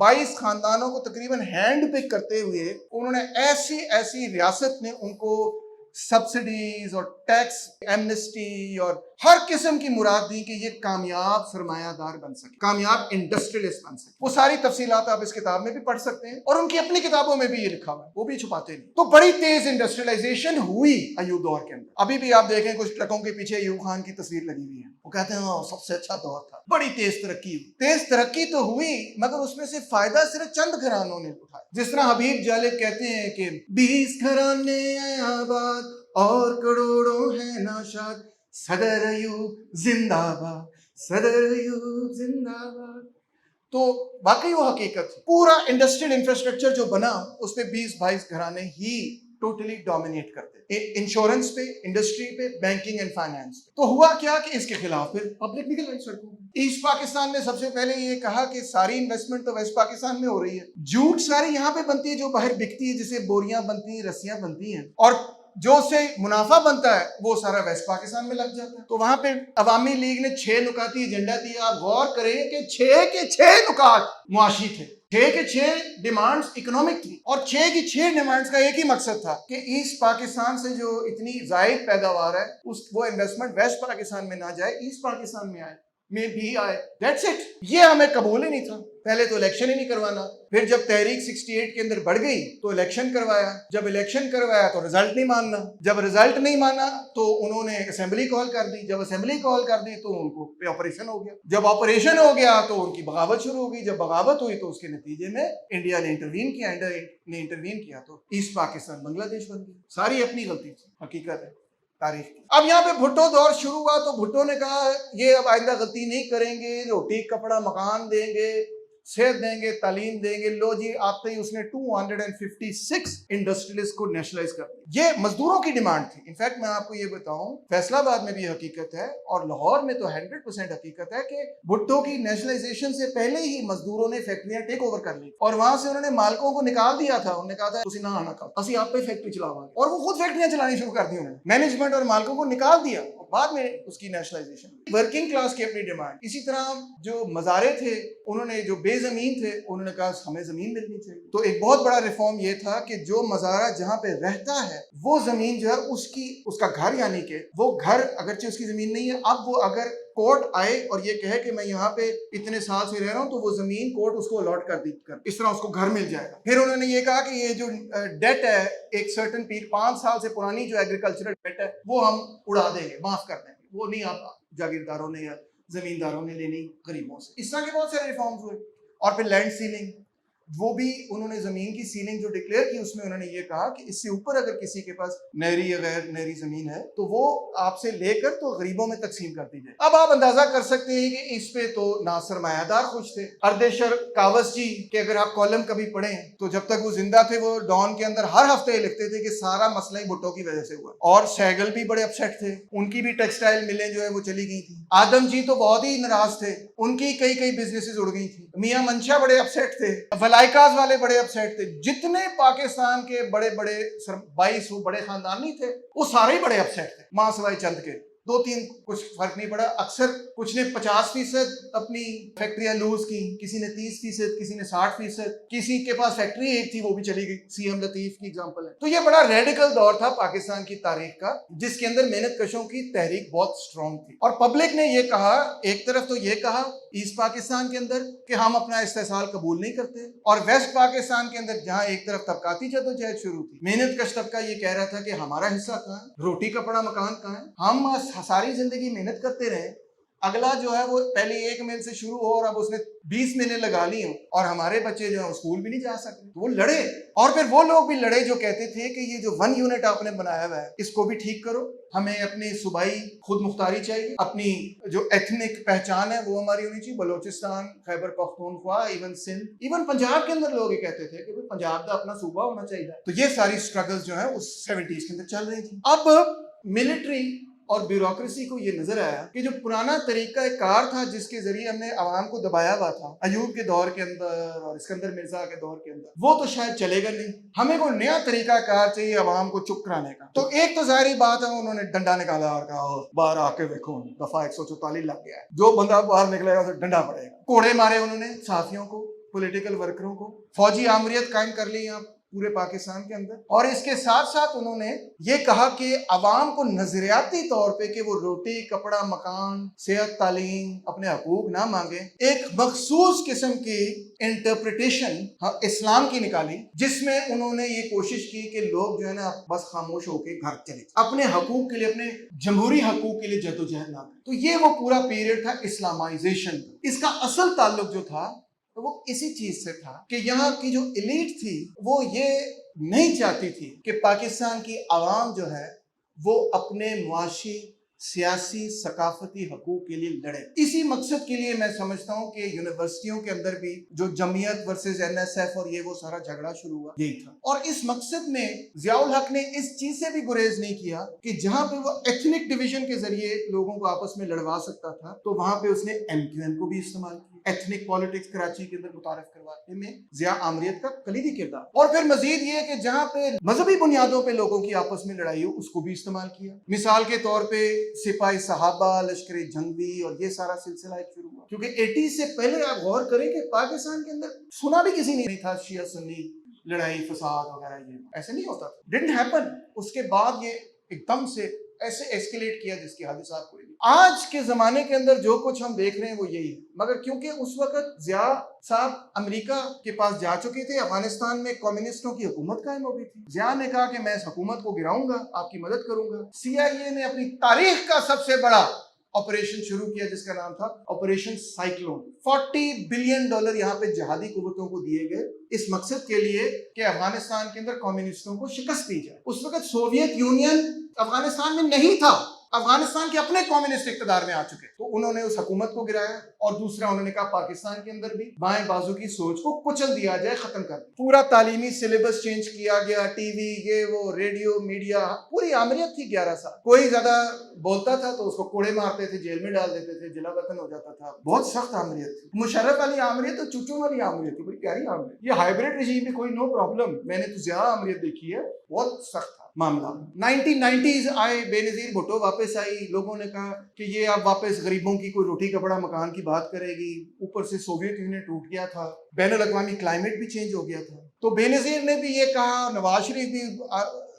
Speaker 1: 22 خاندانوں کو تقریباً ہینڈ پک کرتے ہوئے انہوں نے ایسی ریاست نے ان کو سبسڈیز اور ٹیکس ایمنسٹی اور ہر قسم کی مراد دی کہ یہ کامیاب سرمایہ دار بن سکے, کامیاب انڈسٹریلسٹ بن سکے. وہ ساری تفصیلات آپ اس کتاب میں بھی پڑھ سکتے ہیں, اور ان کی اپنی کتابوں میں بھی یہ لکھا ہوا ہے, وہ بھی چھپاتے نہیں. تو بڑی تیز انڈسٹریلائزیشن ہوئی ایوب دور کے اندر. ابھی بھی آپ دیکھیں کچھ ٹرکوں کے پیچھے ایوب خان کی تصویر لگی ہوئی ہے, وہ کہتے ہیں سب سے اچھا دور تھا. بڑی تیز ترقی ہوئی, تیز ترقی تو ہوئی, مگر اس میں سے فائدہ صرف چند گھرانوں نے اٹھایا. جس طرح حبیب جالب کہتے ہیں کہ 20 گھرانے آباد اور کروڑوں ہیں ناشاد, صدر ایوب زندہ باد, صدر ایوب زندہ باد. تو واقعی وہ حقیقت, پورا انڈسٹریل انفراسٹرکچر جو بنا اس پہ 20-22 گھرانے ہی ٹوٹلی ڈومینیٹ کرتے, انشورنس پہ, انڈسٹری پہ, بینکنگ اینڈ فائنانس پہ. تو ہوا کیا کہ اس کے خلاف پھر پبلک نکل آئی سڑکوں پہ. ایسٹ پاکستان نے سب سے پہلے یہ کہا کہ ساری انویسٹمنٹ تو ویسٹ پاکستان میں ہو رہی ہے, جھوٹ ساری یہاں پہ بنتی ہے جو باہر بکتی ہے, جسے بوریاں بنتی ہیں, رسیاں بنتی ہیں, اور جو سے منافع بنتا ہے وہ سارا ویسٹ پاکستان میں لگ جاتا ہے. تو وہاں پہ عوامی لیگ نے 6 نکاتی ایجنڈا دیا. آپ غور کریں کہ 6 کے 6 نکات معاشی تھے, 6 کے 6 ڈیمانڈز اکنامک تھی, اور 6 کی 6 ڈیمانڈز کا ایک ہی مقصد تھا کہ ایسٹ پاکستان سے جو اتنی زائد پیداوار ہے وہ انویسٹمنٹ ویسٹ پاکستان میں نہ جائے, ایسٹ پاکستان میں بھی آئے. That's it. یہ ہمیں قبول ہی نہیں تھا. پہلے تو الیکشن ہی نہیں کروانا, پھر جب تحریک 68 کے اندر بڑھ گئی تو الیکشن کروایا, جب الیکشن کروایا تو رزلٹ نہیں ماننا, جب رزلٹ نہیں مانا تو انہوں نے اسمبلی کال کر دی, جب اسمبلی کال کر دی تو ان کو آپریشن ہو گیا, جب آپریشن ہو گیا تو ان کی بغاوت شروع ہو گئی, جب بغاوت ہوئی تو اس کے نتیجے میں انڈیا نے انٹروین کیا تو ایسٹ پاکستان بنگلہ دیش بن گئی. ساری اپنی غلطی تھی, حقیقت ہے تاریخ کی. اب یہاں پہ بھٹو دور شروع ہوا تو بھٹو نے کہا یہ اب آئندہ غلطی نہیں کریں گے, روٹی کپڑا مکان دیں گے, صحت دیں گے, تعلیم دیں گے. لو جی آتے ہی اس نے 256 انڈسٹریلسٹ کو نیشنلائز کر دیا. یہ مزدوروں کی ڈیمانڈ تھی. انفیکٹ میں آپ کو یہ بتاؤں, فیصلہ آباد میں بھی حقیقت ہے اور لاہور میں تو 100% حقیقت ہے کہ بھٹو کی نیشنلائزیشن سے پہلے ہی مزدوروں نے فیکٹریاں ٹیک اوور کر لی, اور وہاں سے انہوں نے مالکوں کو نکال دیا تھا. انہوں نے کہا تھا تسی نہ آنا کر, اسی آپ پہ فیکٹری چلاواں گے, اور وہ خود فیکٹریاں چلانی شروع کر دی. انہوں نے مینجمنٹ اور مالکوں کو نکال دیا, اور بعد میں اس کی نیشنلائزیشن. ورکنگ کلاس کی اپنی ڈیمانڈ. اسی طرح جو مزارے تھے, انہوں نے جو بے زمین تھے انہوں نے کہا ہمیں زمین ملنی چاہیے. تو ایک بہت بڑا ریفارم یہ تھا کہ جو مزارہ جہاں پہ رہتا ہے وہ زمین جو ہے اس کا گھر, یعنی کہ وہ گھر اگرچہ اس کی زمین نہیں ہے, اب وہ اگر کورٹ آئے اور یہ کہے کہ میں یہاں پہ اتنے سال سے رہ رہا ہوں تو وہ زمین کورٹ اس کو الاٹ کر دی, اس طرح اس کو گھر مل جائے گا. پھر انہوں نے یہ کہا کہ یہ جو ڈیٹ ہے ایک سرٹن پیریڈ 5 سال سے پرانی جو ایگریکلچرل ڈیٹ ہے وہ ہم اڑا دیں گے, معاف کر دیں گے, وہ نہیں آپ جاگیرداروں نے یا زمینداروں نے لینی غریبوں سے. اس طرح کے بہت سارے ریفارمز ہوئے. اور پھر لینڈ سیلنگ, وہ بھی انہوں نے زمین کی سیلنگ جو ڈکلیئر کی اس میں انہوں نے یہ کہا کہ اس سے اوپر اگر کسی کے پاس نہری یا غیر نہری زمین ہے تو وہ آپ سے لے کر تو غریبوں میں تقسیم کر دی جائے. اب آپ اندازہ کر سکتے ہیں کہ اس پہ تو نہ سرمایہ دار خوش تھے. اردیشر کاوس جی کے اگر آپ کالم کبھی پڑھیں تو جب تک وہ زندہ تھے وہ ڈان کے اندر ہر ہفتے لکھتے تھے کہ سارا مسئلہ ہی بھٹو کی وجہ سے ہوا. اور سہگل بھی بڑے اپسیٹ تھے, ان کی بھی ٹیکسٹائل ملیں جو ہے وہ چلی گئی تھی. آدم جی تو بہت ہی ناراض تھے, ان کی کئی بزنسز اڑ گئی تھی. میاں منشا بڑے اپسیٹ تھے, ولائکاز والے بڑے اپسیٹ تھے. جتنے پاکستان کے بڑے 22 بڑے خاندان نہیں تھے وہ سارے ہی بڑے اپسیٹ تھے, ماں سوائے چند کے. 2-3 کچھ فرق نہیں پڑا. اکثر کچھ نے 50% اپنی فیکٹریاں لوز کی, کسی نے 30%, کسی نے 60%, کسی کے پاس فیکٹری ایک تھی وہ بھی چلی گئی. سی ایم لطیف کی ایگزامپل ہے. تو یہ بڑا ریڈیکل دور تھا پاکستان کی تاریخ کا, جس کے اندر محنت کشوں کی تحریک بہت سٹرونگ تھی. اور پبلک نے یہ کہا, ایک طرف تو یہ کہا ایسٹ پاکستان کے اندر کہ ہم اپنا استحصال قبول نہیں کرتے, اور ویسٹ پاکستان کے اندر جہاں ایک طرف طبقاتی جدوجہد شروع تھی, محنت کش طبقہ یہ کہہ رہا تھا کہ ہمارا حصہ کہاں ہے, روٹی کپڑا مکان کہاں ہے, ہم ساری زندگی محنت کرتے رہے اگلا جو ہے وہ پہلے 1 میل سے شروع ہو اور اب اس نے 20 میلیں لگا لی ہوں اور ہمارے بچے جو ہیں اسکول بھی نہیں جا سکتے. وہ لڑے اور پھر وہ لوگ بھی لڑے جو کہتے تھے کہ یہ جو 1 یونٹ آپ نے بنایا ہوا ہے اس کو بھی ٹھیک کرو, ہمیں اپنی صوبائی خود مختاری چاہیے, اپنی جو ایتھنک پہچان ہے وہ ہماری ہونی چاہیے. بلوچستان, خیبر پختونخوا, ایون سندھ, ایون پنجاب کے اندر لوگ یہ کہتے تھے کہ پنجاب کا اپنا صوبہ ہونا چاہیے. تو یہ ساری سٹرگلز جو ہیں اس 70s کے اندر چل رہی تھی. اب ملٹری اور بیوروکریسی کو یہ نظر آیا کہ جو پرانا طریقہ کار تھا جس کے ذریعے ہم نے عوام کو دبایا ہوا تھا ایوب کے دور کے اندر اور اسکندر مرزا کے دور کے اندر, وہ تو شاید چلے گا نہیں. ہمیں کوئی نیا طریقہ کار چاہیے عوام کو چپ کرانے کا. تو ایک تو ظاہری بات ہے انہوں نے ڈنڈا نکالا اور کہا باہر آ کے دیکھو دفعہ 144 لگ گیا ہے, جو بندہ باہر نکلے گا تو ڈنڈا پڑے گا. کوڑے مارے انہوں نے صحافیوں کو, پولیٹیکل ورکروں کو, فوجی آمریت قائم کر لی یہاں پورے پاکستان کے اندر. اور اس کے ساتھ ساتھ انہوں نے یہ کہا کہ عوام کو نظریاتی طور پہ کہ وہ روٹی, کپڑا, مکان, صحت, تعلیم, اپنے حقوق نہ مانگے, ایک مخصوص قسم کی انٹرپریٹیشن اسلام کی نکالی جس میں انہوں نے یہ کوشش کی کہ لوگ جو ہے نا بس خاموش ہو کے گھر چلے, اپنے حقوق کے لیے, اپنے جمہوری حقوق کے لیے جدوجہد نہ کریں. تو یہ وہ پورا پیریڈ تھا اسلامائزیشن. اس کا اصل تعلق جو تھا تو وہ اسی چیز سے تھا کہ یہاں کی جو ایلیٹ تھی وہ یہ نہیں چاہتی تھی کہ پاکستان کی عوام جو ہے وہ اپنے معاشی, سیاسی, ثقافتی حقوق کے لیے لڑے. اسی مقصد کے لیے میں سمجھتا ہوں کہ یونیورسٹیوں کے اندر بھی جو جمعیت ورسز NSF اور یہ وہ سارا جھگڑا شروع ہوا یہی تھا. اور اس مقصد میں ضیاء الحق نے اس چیز سے بھی گریز نہیں کیا کہ جہاں پہ وہ ایتھنک ڈویژن کے ذریعے لوگوں کو آپس میں لڑوا سکتا تھا تو وہاں پہ اس نے MQM کو بھی استعمال کیا. ایتھنک پالیٹکس کراچی کے اندر متعارف کروانے میں ضیاء آمریت کا کلیدی کردار. اور پھر مزید یہ کہ جہاں پہ مذہبی بنیادوں پہ لوگوں کی آپس میں لڑائی ہو اس کو بھی استعمال کیا. مثال کے طور پہ سپاہی صحابہ, لشکر جنگی اور یہ سارا سلسلہ ایک شروع ہوا. کیونکہ 80s سے پہلے آپ غور کریں کہ پاکستان کے اندر سنا بھی کسی نے نہیں تھا شیعہ سنی لڑائی فساد وغیرہ, یہ ایسے نہیں ہوتا تھا. Didn't happen. اس کے بعد یہ ایک دم سے ایسے ایسکیلیٹ کیا جس کی حد صاحب کوئی نہیں. آج کے زمانے کے اندر جو کچھ ہم دیکھ رہے ہیں وہ یہی ہے. مگر کیونکہ اس وقت ضیاء صاحب امریکہ کے پاس جا چکے تھے, افغانستان میں کمیونسٹوں کی حکومت قائم ہو گئی تھی. ضیاء نے کہا کہ میں اس حکومت کو گراؤں گا, آپ کی مدد کروں گا. CIA نے اپنی تاریخ کا سب سے بڑا آپریشن شروع کیا جس کا نام تھا آپریشن سائیکلون. $40 بلین یہاں پہ جہادی قوتوں کو دیے گئے اس مقصد کے لیے کہ افغانستان کے اندر کمیونسٹوں کو شکست دی جائے. اس وقت سوویت یونین افغانستان میں نہیں تھا, افغانستان کے اپنے کمیونسٹ اقتدار میں آ چکے. تو انہوں نے اس حکومت کو گرایا اور دوسرا انہوں نے کہا پاکستان کے اندر بھی بائیں بازو کی سوچ کو کچل دیا جائے, ختم کر دیا. پورا تعلیمی سلیبس چینج کیا گیا, ٹی وی, یہ وہ, ریڈیو, میڈیا, پوری آمریت تھی 11 سال. کوئی زیادہ بولتا تھا تو اس کو کوڑے مارتے تھے, جیل میں ڈال دیتے تھے, جلا وطن ہو جاتا تھا. بہت سخت آمریت تھی. مشرف والی آمریت تو چوچوں والی آمریت تھی, بڑی پیاری آمریت. یہ ہائبریڈ رجیم میں کوئی نو پرابلم, میں نے تو زیادہ آمریت دیکھی ہے, بہت سخت تھا معاملہ. 1990s آئے, بے نظیر بھٹو واپس آئی. لوگوں نے کہا کہ یہ اب واپس غریبوں کی کوئی روٹی کپڑا مکان کی بات کرے گی. اوپر سے سوویت یونین ٹوٹ گیا تھا, بین الاقوامی کلائمیٹ بھی چینج ہو گیا تھا. تو بے نظیر نے بھی یہ کہا, نواز شریف بھی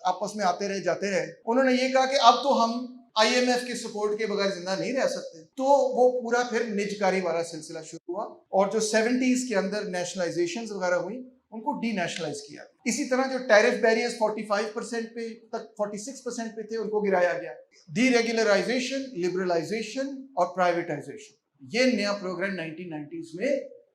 Speaker 1: آپس میں آتے رہے جاتے رہے. انہوں نے یہ کہا کہ اب تو ہم IMF کے سپورٹ کے بغیر زندہ نہیں رہ سکتے. تو وہ پورا پھر نجکاری والا سلسلہ شروع ہوا اور جو 70s کے اندر نیشنلائزیشنز وغیرہ ہوئی ان کو ڈی نیشنلائز کیا. اسی طرح جو ٹیرف بیریئرز 45% پہ تک 46% پہ تھے ان کو گرایا گیا. ڈی ریگولرائزیشن, لبرلائزیشن اور پرائیویٹائزیشن, یہ نیا پروگرام 1990s میں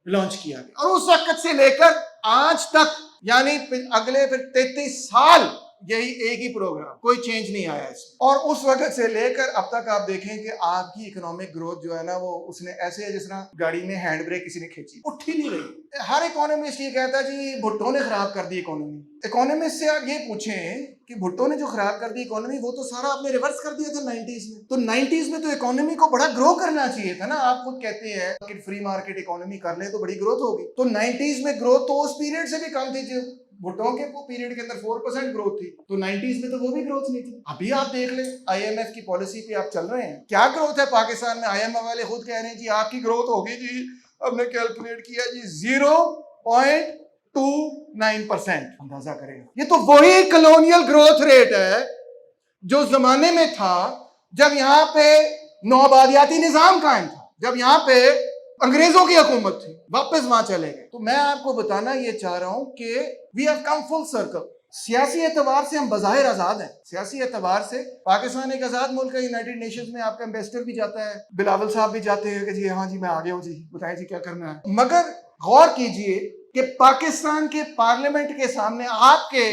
Speaker 1: لانچ کیا گیا. اور اس وقت سے لے کر آج تک یعنی اگلے پھر 33 سال یہی ایک ہی پروگرام, کوئی چینج نہیں آیا اس میں. اور اس وقت سے لے کر اب تک آپ دیکھیں کہ آپ کی اکنامک گروتھ جو ہے نا وہ اس نے ایسے ہے جس طرح گاڑی میں ہینڈ بریک کسی نے کھینچی, اٹھ ہی نہیں رہی. ہر اکانومسٹ یہ کہتا ہے جی بھٹو نے خراب کر دی اکانومی. اکانومسٹ سے آپ یہ پوچھیں کہ بھٹو نے جو خراب کر دی اکانومی وہ تو سارا آپ نے ریورس کر دیا تھا 90s میں. تو 90s میں تو اکانومی کو بڑا گرو کرنا چاہیے تھا نا. آپ خود کہتے ہیں کہ فری مارکیٹ اکانومی کر لیں تو بڑی گروتھ ہوگی. تو 90s میں گروتھ تو اس پیریڈ سے بھی کم تھی جو بھٹو کے پیریڈ کے اندر 4% گروتھ تھی. تو 90s میں تو وہ بھی گروتھ نہیں تھی. ابھی آپ دیکھ لیں IMF کی پالیسی پہ آپ چل رہے ہیں, کیا گروتھ ہے پاکستان میں. IMF والے خود کہہ رہے ہیں جی آپ کی گروتھ ہوگی جی, ہم نے کیلکولیٹ کیا جی 0.29%. اندازہ کریں, یہ تو وہی کلونیل گروتھ ریٹ ہے جو زمانے میں تھا جب یہاں پہ نوآبادیاتی نظام قائم تھا, جب یہاں پہ انگریزوں کی حکومت تھی. واپس وہاں چلے گئے. تو میں آپ کو بتانا یہ چاہ رہا ہوں کہ we have come full circle. سیاسی اعتبار سے ہم بظاہر آزاد ہیں، سیاسی اعتبار سے پاکستان ایک آزاد ملک ہے، یونائٹڈ نیشنز میں آپ کا امبیسڈر بھی جاتا ہے، بلاول صاحب بھی جاتے ہیں کہ جی ہاں جی میں آگے ہوں، جی بتائیں جی کیا کرنا ہے. مگر غور کیجئے کہ پاکستان کے پارلیمنٹ کے سامنے آپ کے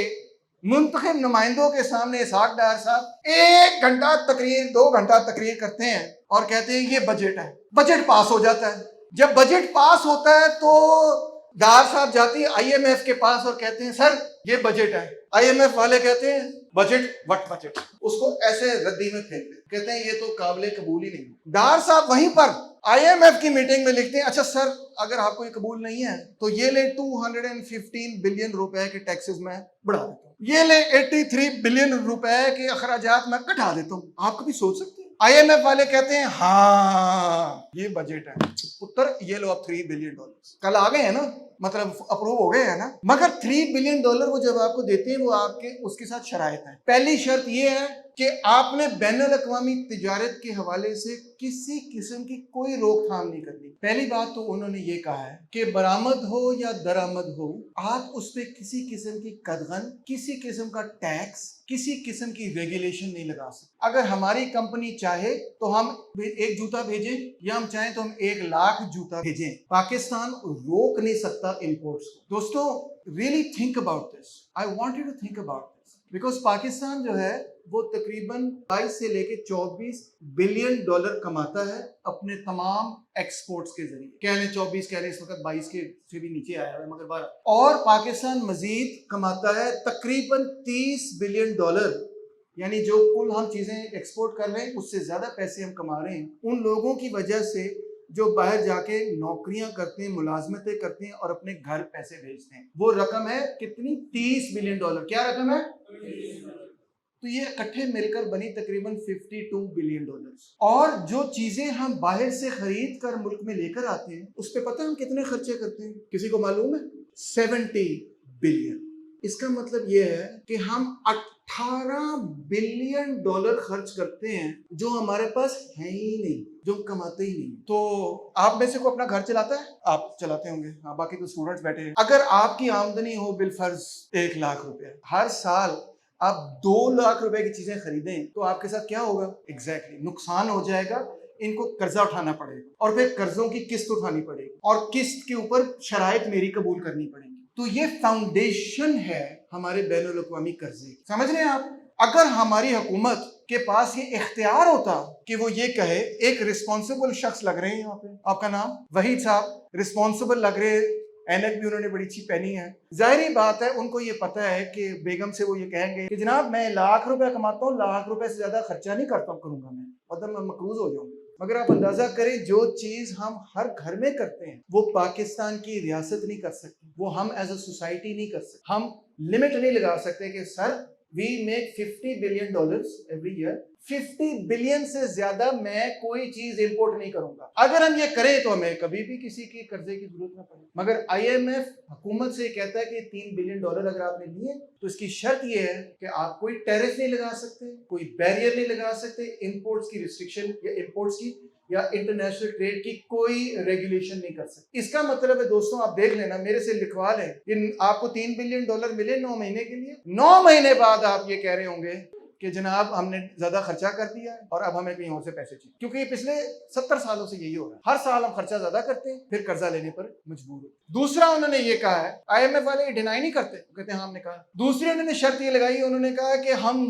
Speaker 1: منتخب نمائندوں کے سامنے اسحاق ڈار صاحب 1 گھنٹہ تقریر 2 گھنٹہ تقریر کرتے ہیں اور کہتے ہیں یہ بجٹ ہے، بجٹ پاس ہو جاتا ہے. جب بجٹ پاس ہوتا ہے تو ڈار صاحب جاتی ہے آئی ایم ایف کے پاس اور کہتے ہیں سر یہ بجٹ ہے. آئی ایم ایف والے کہتے ہیں بجٹ وٹ بجٹ، اس کو ایسے ردی میں پھینک دیں، کہتے ہیں یہ تو قابل قبول ہی نہیں. ڈار صاحب وہیں پر آئی ایم ایف کی میٹنگ میں لکھتے ہیں اچھا سر اگر آپ کو یہ قبول نہیں ہے تو یہ لے 215 بلین روپے کے ٹیکسز میں بڑھا دیتا ہوں، یہ لے 83 بلین روپے کے اخراجات میں کٹا دیتا ہوں. آپ کبھی سوچ سکتے ہیں؟ آئی ایم ایف والے کہتے ہیں ہاں یہ بجٹ ہے پتر، یہ لو اب $3 بلین کل آ گئے ہیں نا، مطلب اپروو ہو گئے ہیں نا. مگر $3 بلین وہ جب آپ کو دیتے ہیں وہ آپ کے اس کے ساتھ شرائط ہیں. پہلی شرط یہ ہے کہ آپ نے بین الاقوامی تجارت کے حوالے سے کسی قسم کی کوئی روک تھام نہیں کرنی. پہلی بات تو انہوں نے یہ کہا ہے کہ برآمد ہو یا درآمد ہو آپ اس پہ کسی قسم کی قدغن، کسی قسم کا ٹیکس، کسی قسم کی ریگولیشن نہیں لگا سکتے. اگر ہماری کمپنی چاہے تو ہم 1 جوتا بھیجیں یا ہم چاہیں تو ہم 1 لاکھ جوتا بھیجیں، پاکستان روک نہیں سکتا امپورٹس کو. دوستو really think about this. I want you to think about this. Because Pakistan جو ہے وہ تقریباً 22 سے لے کے 24 بلین ڈالر کماتا ہے اپنے تمام ایکسپورٹس کے ذریعے. کہہ لیں 24 کہہ لیں، اس وقت 22 کے سے بھی نیچے آیا ہے مگر 12. اور پاکستان مزید کماتا ہے تقریباً 30 بلین ڈالر، یعنی جو کل ہم چیزیں ایکسپورٹ کر رہے ہیں اس سے زیادہ پیسے ہم کما رہے ہیں ان لوگوں کی وجہ سے جو باہر جا کے نوکریاں کرتے ہیں، ملازمتیں کرتے ہیں اور اپنے گھر پیسے بھیجتے ہیں. وہ رقم ہے کتنی؟ 30 بلین ڈالر. کیا رقم ہے؟ تو یہ اکٹھے مل کر بنی تقریباً 52 بلین ڈالر. اور جو چیزیں ہم باہر سے خرید کر ملک میں لے کر آتے ہیں اس پہ پتہ ہم کتنے خرچے کرتے ہیں؟ کسی کو معلوم ہے؟ 70 بلین. اس کا مطلب یہ ہے کہ ہم 18 بلین ڈالر خرچ کرتے ہیں جو ہمارے پاس ہے ہی نہیں، جو ہم کماتے ہی نہیں. تو آپ میں سے کوئی اپنا گھر چلاتا ہے؟ آپ چلاتے ہوں گے، ہاں، باقی تو اسٹوڈنٹس بیٹھے ہیں. اگر آپ کی آمدنی ہو بالفرض 1 لاکھ روپے، ہر سال آپ 2 لاکھ روپے کی چیزیں خریدیں تو آپ کے ساتھ کیا ہوگا؟ ایگزیکٹلی نقصان ہو جائے گا. ان کو قرضہ اٹھانا پڑے گا اور پھر قرضوں کی قسط اٹھانی پڑے گی اور قسط کے اوپر شرائط میری قبول کرنی پڑے گی. تو یہ فاؤنڈیشن ہے ہمارے بین الاقوامی قرضے. سمجھ رہے ہیں آپ؟ اگر ہماری حکومت کے پاس یہ اختیار ہوتا کہ وہ یہ کہے، ایک رسپانسبل شخص لگ رہے ہیں یہاں پہ، آپ کا نام وحید صاحب، رسپانسبل لگ رہے، اینک بھی انہوں نے بڑی اچھی پہنی ہے. ظاہری بات ہے ان کو یہ پتا ہے کہ بیگم سے وہ یہ کہیں گے کہ جناب میں 1 لاکھ روپے کماتا ہوں، 1 لاکھ روپے سے زیادہ خرچہ نہیں کروں گا، میں مطلب میں مقروض ہو جاؤں گا. مگر آپ اندازہ کریں جو چیز ہم ہر گھر میں کرتے ہیں وہ پاکستان کی ریاست نہیں کر سکتی، وہ ہم ایز اے سوسائٹی نہیں کر سکتے. ہم لمٹ نہیں لگا سکتے کہ sir we make 50 billion dollars every year, 50 billion سے زیادہ میں کوئی چیز امپورٹ نہیں کروں گا. اگر ہم یہ کریں تو ہمیں کبھی بھی کسی کی قرضے کی ضرورت نہ پڑے. مگر آئی ایم ایف حکومت سے کہتا ہے کہ 3 بلین ڈالر اگر آپ نے لیے تو اس کی شرط یہ ہے کہ آپ کوئی ٹیرف نہیں لگا سکتے، کوئی بیریئر نہیں لگا سکتے، امپورٹس کی ریسٹرکشن یا امپورٹس کی یا انٹرنیشنل ٹریڈ کی کوئی ریگولیشن نہیں کر سکتے. اس کا مطلب ہے دوستوں آپ دیکھ لینا، میرے سے لکھوا لیں کہ آپ کو 3 بلین ڈالر ملے 9 مہینے کے لیے، 9 مہینے بعد آپ یہ کہہ رہے ہوں گے کہ جناب ہم نے زیادہ خرچہ کر دیا ہے اور اب ہمیں کہیں اور سے پیسے چاہیے. کیونکہ یہ پچھلے 70 سالوں سے یہی ہو رہا ہے، ہر سال ہم خرچہ زیادہ کرتے ہیں پھر قرضہ لینے پر مجبور ہوتے. دوسرا انہوں نے یہ کہا ہے، آئی ایم ایف والے یہ ڈینائی نہیں کرتے، کہتے ہیں ہم نے کہا. دوسری انہوں نے شرط یہ لگائی، انہوں نے کہا کہ ہم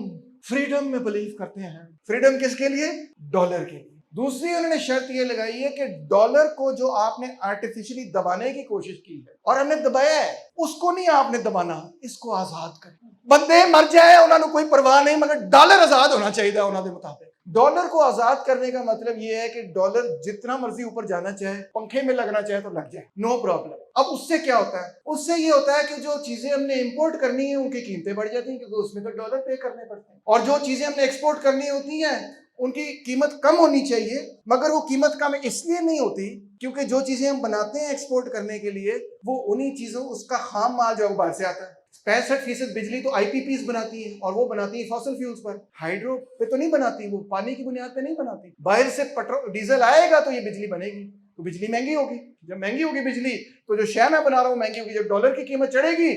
Speaker 1: فریڈم میں بلیو کرتے ہیں. فریڈم کس کے لیے؟ ڈالر کے لیے. دوسری انہوں نے شرط یہ لگائی ہے کہ ڈالر کو جو آپ نے آرٹیفیشلی دبانے کی کوشش کی ہے اور ہم نے دبایا ہے اس کو نہیں آپ نے دبانا، اس کو آزاد کریں. بندے مر جائے انہوں نے کوئی پرواہ نہیں، مگر ڈالر آزاد ہونا چاہیے انہوں کے مطابق. ڈالر کو آزاد کرنے کا مطلب یہ ہے کہ ڈالر جتنا مرضی اوپر جانا چاہے، پنکھے میں لگنا چاہے تو لگ جائے، نو پرابلم. اب اس سے کیا ہوتا ہے؟ اس سے یہ ہوتا ہے کہ جو چیزیں ہم نے امپورٹ کرنی ہیں ان کی قیمتیں بڑھ جاتی ہیں کیونکہ اس میں تو ڈالر پے کرنے پڑتے ہیں، اور جو چیزیں ہم نے ایکسپورٹ کرنی ہوتی ہیں ان کی قیمت کم ہونی چاہیے، مگر وہ قیمت کم اس لیے نہیں ہوتی کیونکہ جو چیزیں ہم بناتے ہیں ایکسپورٹ کرنے کے لیے وہ انہی چیزوں، اس کا خام مال جو باہر سے آتا ہے. 65% بجلی تو آئی پی پیز بناتی ہیں اور وہ بناتی ہیں فاسل فیولز پر، ہائیڈرو پہ تو نہیں بناتی، وہ پانی کی بنیاد پہ نہیں بناتی. باہر سے پیٹرول ڈیزل آئے گا تو یہ بجلی بنے گی، تو بجلی مہنگی ہوگی. جب مہنگی ہوگی بجلی تو جو شے میں بنا رہا ہوں مہنگی ہوگی. جب ڈالر کی قیمت چڑھے گی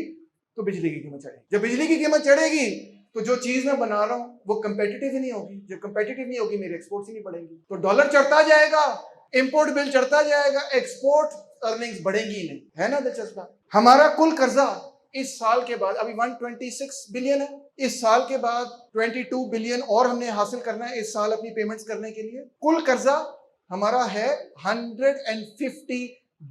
Speaker 1: تو بجلی کی قیمت چڑھے گی. جب بجلی کی قیمت چڑھے گی تو جو چیز میں بنا رہا ہوں وہ کمپیٹیٹیو ہی نہیں ہوگی. جب کمپیٹیٹیو نہیں ہوگی میرے ایکسپورٹس ہی نہیں بڑھیں گی. تو ڈالر چڑھتا جائے گا, امپورٹ بل چڑھتا جائے گا, ایکسپورٹ ارننگز بڑھیں گی نہیں. ہے نا دلچسپ بات. ہمارا کل قرضہ اس سال کے بعد ابھی 126 بلین ہے, اس سال کے بعد 22 بلین اور ہم نے حاصل کرنا ہے اس سال اپنی پیمنٹس کرنے کے لیے. کل قرضہ ہمارا ہے 150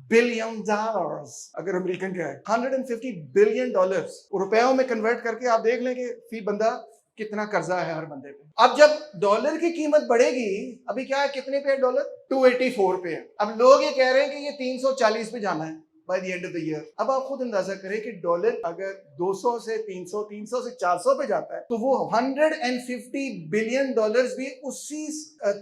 Speaker 1: بلین ڈالرز. اگر امریکن کا ہے 150 بلین ڈالرز, روپیوں میں کنورٹ کر کے آپ دیکھ لیں کہ فی بندہ کتنا قرضہ ہے ہر بندے پہ. اب جب ڈالر کی قیمت بڑھے گی, ابھی کیا ہے کتنے پہ ہے ڈالر؟ 284 پہ ہے. اب لوگ یہ کہہ رہے ہیں کہ یہ 340 پہ جانا ہے by the end of the year. اب آپ خود اندازہ کریں کہ ڈالر اگر 200 سے 300 300 سے 400 پہ جاتا ہے تو وہ 150 بلین ڈالرز بھی اسی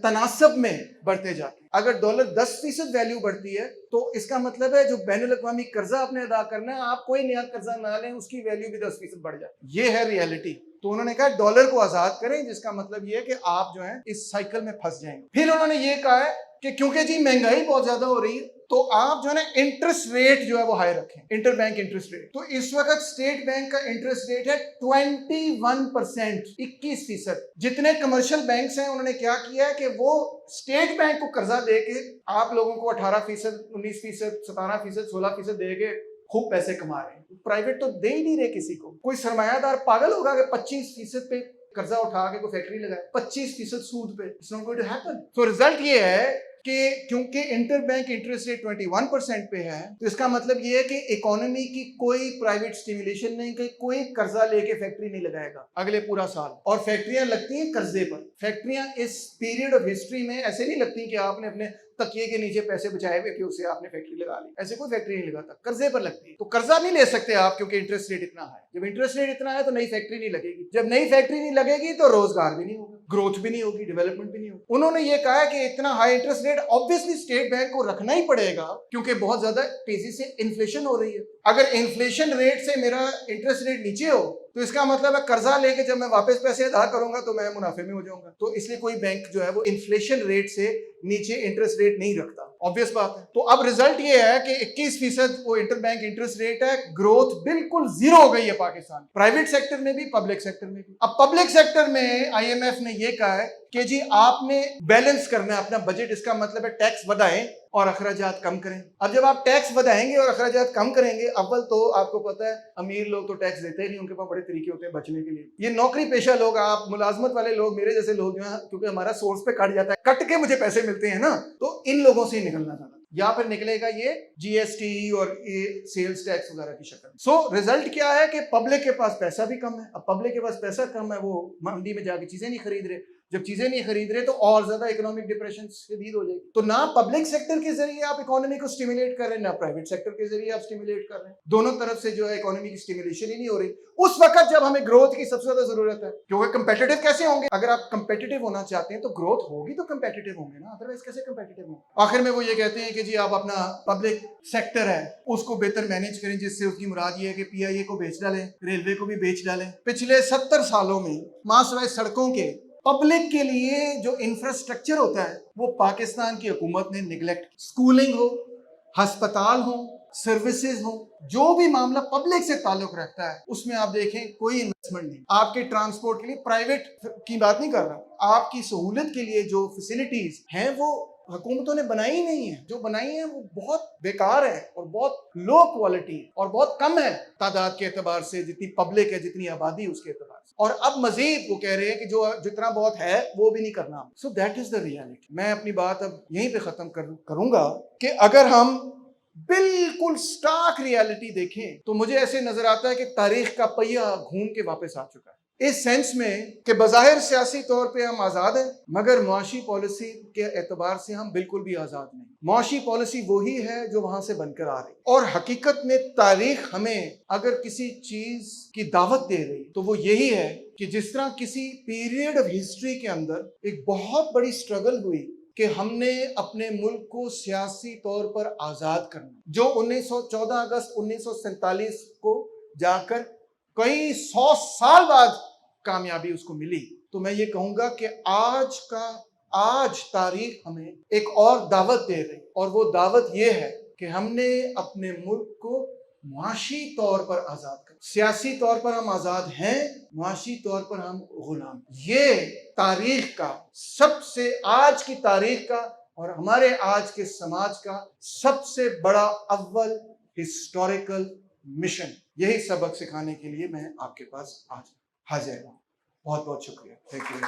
Speaker 1: تناسب میں بڑھتے جاتے ہیں. اگر ڈالر 10% ویلیو بڑھتی ہے تو اس کا مطلب ہے جو بین الاقوامی قرضہ آپ نے ادا کرنا ہے, آپ کوئی نیا قرضہ نہ لیں, اس کی ویلیو بھی 10% بڑھ جائے. یہ ہے ریئلٹی. تو انہوں نے کہا ڈالر کو آزاد کریں, جس کا مطلب یہ ہے کہ آپ جو ہیں اس سائیکل میں پھنس جائیں گے. پھر انہوں نے یہ کہا ہے کہ کیونکہ جی مہنگائی بہت زیادہ ہو رہی ہے تو آپ جو ہے نا انٹرسٹ ریٹ جو ہے وہ ہائی رکھیں, انٹر بینک انٹرسٹ ریٹ. تو اس وقت اسٹیٹ بینک کا انٹرسٹ ریٹ ہے 21%, 21%. جتنے کمرشل بینکس ہیں انہوں نے کیا کیا ہے کہ وہ اسٹیٹ بینک کو قرضہ دے کے آپ لوگوں کو 18%, 19%, 17%, 16% دے کے خوب پیسے کما رہے ہیں. پرائیویٹ تو دے ہی نہیں رہے کسی کو. کوئی سرمایہ دار پاگل ہوگا کہ 25% پہ قرضہ اٹھا کے کوئی فیکٹری لگائے 25% سود پہ. It's not going to happen. تو رزلٹ یہ ہے کہ کیونکہ انٹر بینک انٹرسٹ ریٹ 21% پہ ہے تو اس کا مطلب یہ ہے کہ اکانومی کی کوئی پرائیویٹ سٹیمولیشن نہیں, کہ کوئی قرضہ لے کے فیکٹری نہیں لگائے گا اگلے پورا سال. اور فیکٹریاں لگتی ہیں قرضے پر. فیکٹریاں اس پیریڈ آف ہسٹری میں ایسے نہیں لگتی کہ آپ نے اپنے تکیے کے نیچے پیسے بچائے ہوئے کہ اسے آپ نے فیکٹری لگا لی. ایسے کوئی فیکٹری نہیں لگاتا, قرضے پر لگتی ہے. تو قرضہ نہیں لے سکتے آپ کیونکہ انٹرسٹ ریٹ اتنا ہے. جب انٹرسٹ ریٹ اتنا ہے تو نئی فیکٹری نہیں لگے گی. جب نئی فیکٹری نہیں لگے گی تو روزگار بھی نہیں ہوگا, گروتھ بھی نہیں ہوگی, ڈیولپمنٹ بھی نہیں ہوگی. انہوں نے یہ کہا کہ اتنا high interest rate obviously state bank کو رکھنا ہی پڑے گا کیونکہ بہت زیادہ تیزی سے انفلیشن ہو رہی ہے. اگر انفلیشن ریٹ سے میرا انٹرسٹ ریٹ نیچے ہو تو اس کا مطلب ہے قرضہ لے کے جب میں واپس پیسے ادا کروں گا تو میں منافع میں ہو جاؤں گا. تو اس لیے کوئی بینک جو ہے وہ انفلیشن ریٹ سے نیچے انٹرسٹ ریٹ نہیں رکھتا. obvious بات ہے. تو اب رزلٹ یہ ہے کہ 21% وہ انٹر بینک انٹرسٹ ریٹ ہے. گروتھ بالکل زیرو ہو گئی ہے پاکستان, پرائیویٹ سیکٹر میں بھی, پبلک سیکٹر میں بھی. اب پبلک سیکٹر میں آئی ایم ایف نے یہ کہا ہے کہ جی آپ نے بیلنس کرنا ہے اپنا بجٹ. اس کا مطلب ہے ٹیکس بڑھائیں اور اخراجات کم کریں. اب جب آپ ٹیکس بڑھائیں گے اور اخراجات کم کریں گے, اول تو آپ کو پتا ہے امیر لوگ تو ٹیکس دیتے ہی نہیں, ان کے پاس بڑے طریقے ہوتے ہیں بچنے کے لیے. یہ نوکری پیشہ لوگ, آپ ملازمت والے لوگ, میرے جیسے لوگ جو ہیں, کیونکہ ہمارا سورس پہ کٹ جاتا ہے, کٹ کے مجھے پیسے ملتے ہیں نا, تو ان لوگوں سے ہی نکلنا تھا. یا پھر نکلے گا یہ جی ایس ٹی اور سیلز ٹیکس وغیرہ کی شکل. سو رزلٹ کیا ہے کہ پبلک کے پاس پیسہ بھی کم ہے. اب پبلک کے پاس پیسہ کم ہے, وہ منڈی میں جا کے چیزیں نہیں خرید رہے. جب چیزیں نہیں خرید رہے تو اور زیادہ اکنامک ڈپریشن شدید ہو جائے گی. تو نہ پبلک سیکٹر کے ذریعے آپ اکانومی کو سٹیمولیٹ کر رہے ہیں, نہ پرائیویٹ سیکٹر کے ذریعے آپ سٹیمولیٹ کر رہے ہیں. دونوں طرف سے جو ہے اکانومی کی سٹیمولیشن ہی نہیں ہو رہی اس وقت جب ہمیں گروتھ کی سب سے زیادہ ضرورت ہے. کیونکہ کمپیٹیٹو کیسے ہوں گے؟ اگر آپ کمپیٹیٹو ہونا چاہتے ہیں تو گروتھ ہوگی تو کمپیٹیٹو ہوں گے نا, ادروائز کیسے کمپیٹیٹو ہوں گے؟ آخر میں وہ یہ کہتے ہیں کہ جی آپ اپنا پبلک سیکٹر ہے اس کو بہتر مینیج کریں, جس سے اس کی مراد یہ ہے کہ پی آئی اے کو بیچ ڈالیں, ریلوے کو بھی بیچ ڈالیں. پچھلے 70 سالوں میں ماں سوائے سڑکوں کے پبلک کے لیے جو انفراسٹرکچر ہوتا ہے وہ پاکستان کی حکومت نے نگلیکٹ. سکولنگ ہو, ہسپتال ہو, سروسز ہو, جو بھی معاملہ پبلک سے تعلق رکھتا ہے اس میں آپ دیکھیں کوئی انویسٹمنٹ نہیں. آپ کے ٹرانسپورٹ کے لیے, پرائیویٹ کی بات نہیں کر رہا, آپ کی سہولت کے لیے جو فیسلٹیز ہیں وہ حکومتوں نے بنائی ہی نہیں ہے. جو بنائی ہیں وہ بہت بیکار ہے اور بہت لو کوالٹی اور بہت کم ہے تعداد کے اعتبار سے, جتنی پبلک ہے, جتنی آبادی اس کے اعتبار سے. اور اب مزید وہ کہہ رہے ہیں کہ جو جتنا بہت ہے وہ بھی نہیں کرنا. So that is the reality. میں اپنی بات اب یہیں پہ ختم کروں گا کہ اگر ہم بالکل سٹارک ریالٹی دیکھیں تو مجھے ایسے نظر آتا ہے کہ تاریخ کا پہیہ گھوم کے واپس آ چکا ہے, اس سینس میں کہ بظاہر سیاسی طور پہ ہم آزاد ہیں مگر معاشی پالیسی کے اعتبار سے ہم بالکل بھی آزاد نہیں. معاشی پالیسی وہی ہے جو وہاں سے بن کر آ رہی, اور حقیقت میں تاریخ ہمیں اگر کسی چیز کی دعوت دے رہی تو وہ یہی ہے کہ جس طرح کسی پیریڈ آف ہسٹری کے اندر ایک بہت بڑی سٹرگل ہوئی کہ ہم نے اپنے ملک کو سیاسی طور پر آزاد کرنا, جو 14 اگست 1947 کو جا کر کئی 100 سال بعد کامیابی اس کو ملی. تو میں یہ کہوں گا کہ آج تاریخ ہمیں ایک اور دعوت دے رہی, اور وہ دعوت یہ ہے کہ ہم نے اپنے ملک کو معاشی طور پر آزاد کر. سیاسی طور پر ہم آزاد ہیں، معاشی طور پر ہم غلام. یہ تاریخ کا سب سے، آج کی تاریخ کا اور ہمارے آج کے سماج کا سب سے بڑا اول ہسٹوریکل مشن. یہی سبق سکھانے کے لیے میں آپ کے پاس آج حاضر ہوں. بہت بہت شکریہ. Thank you.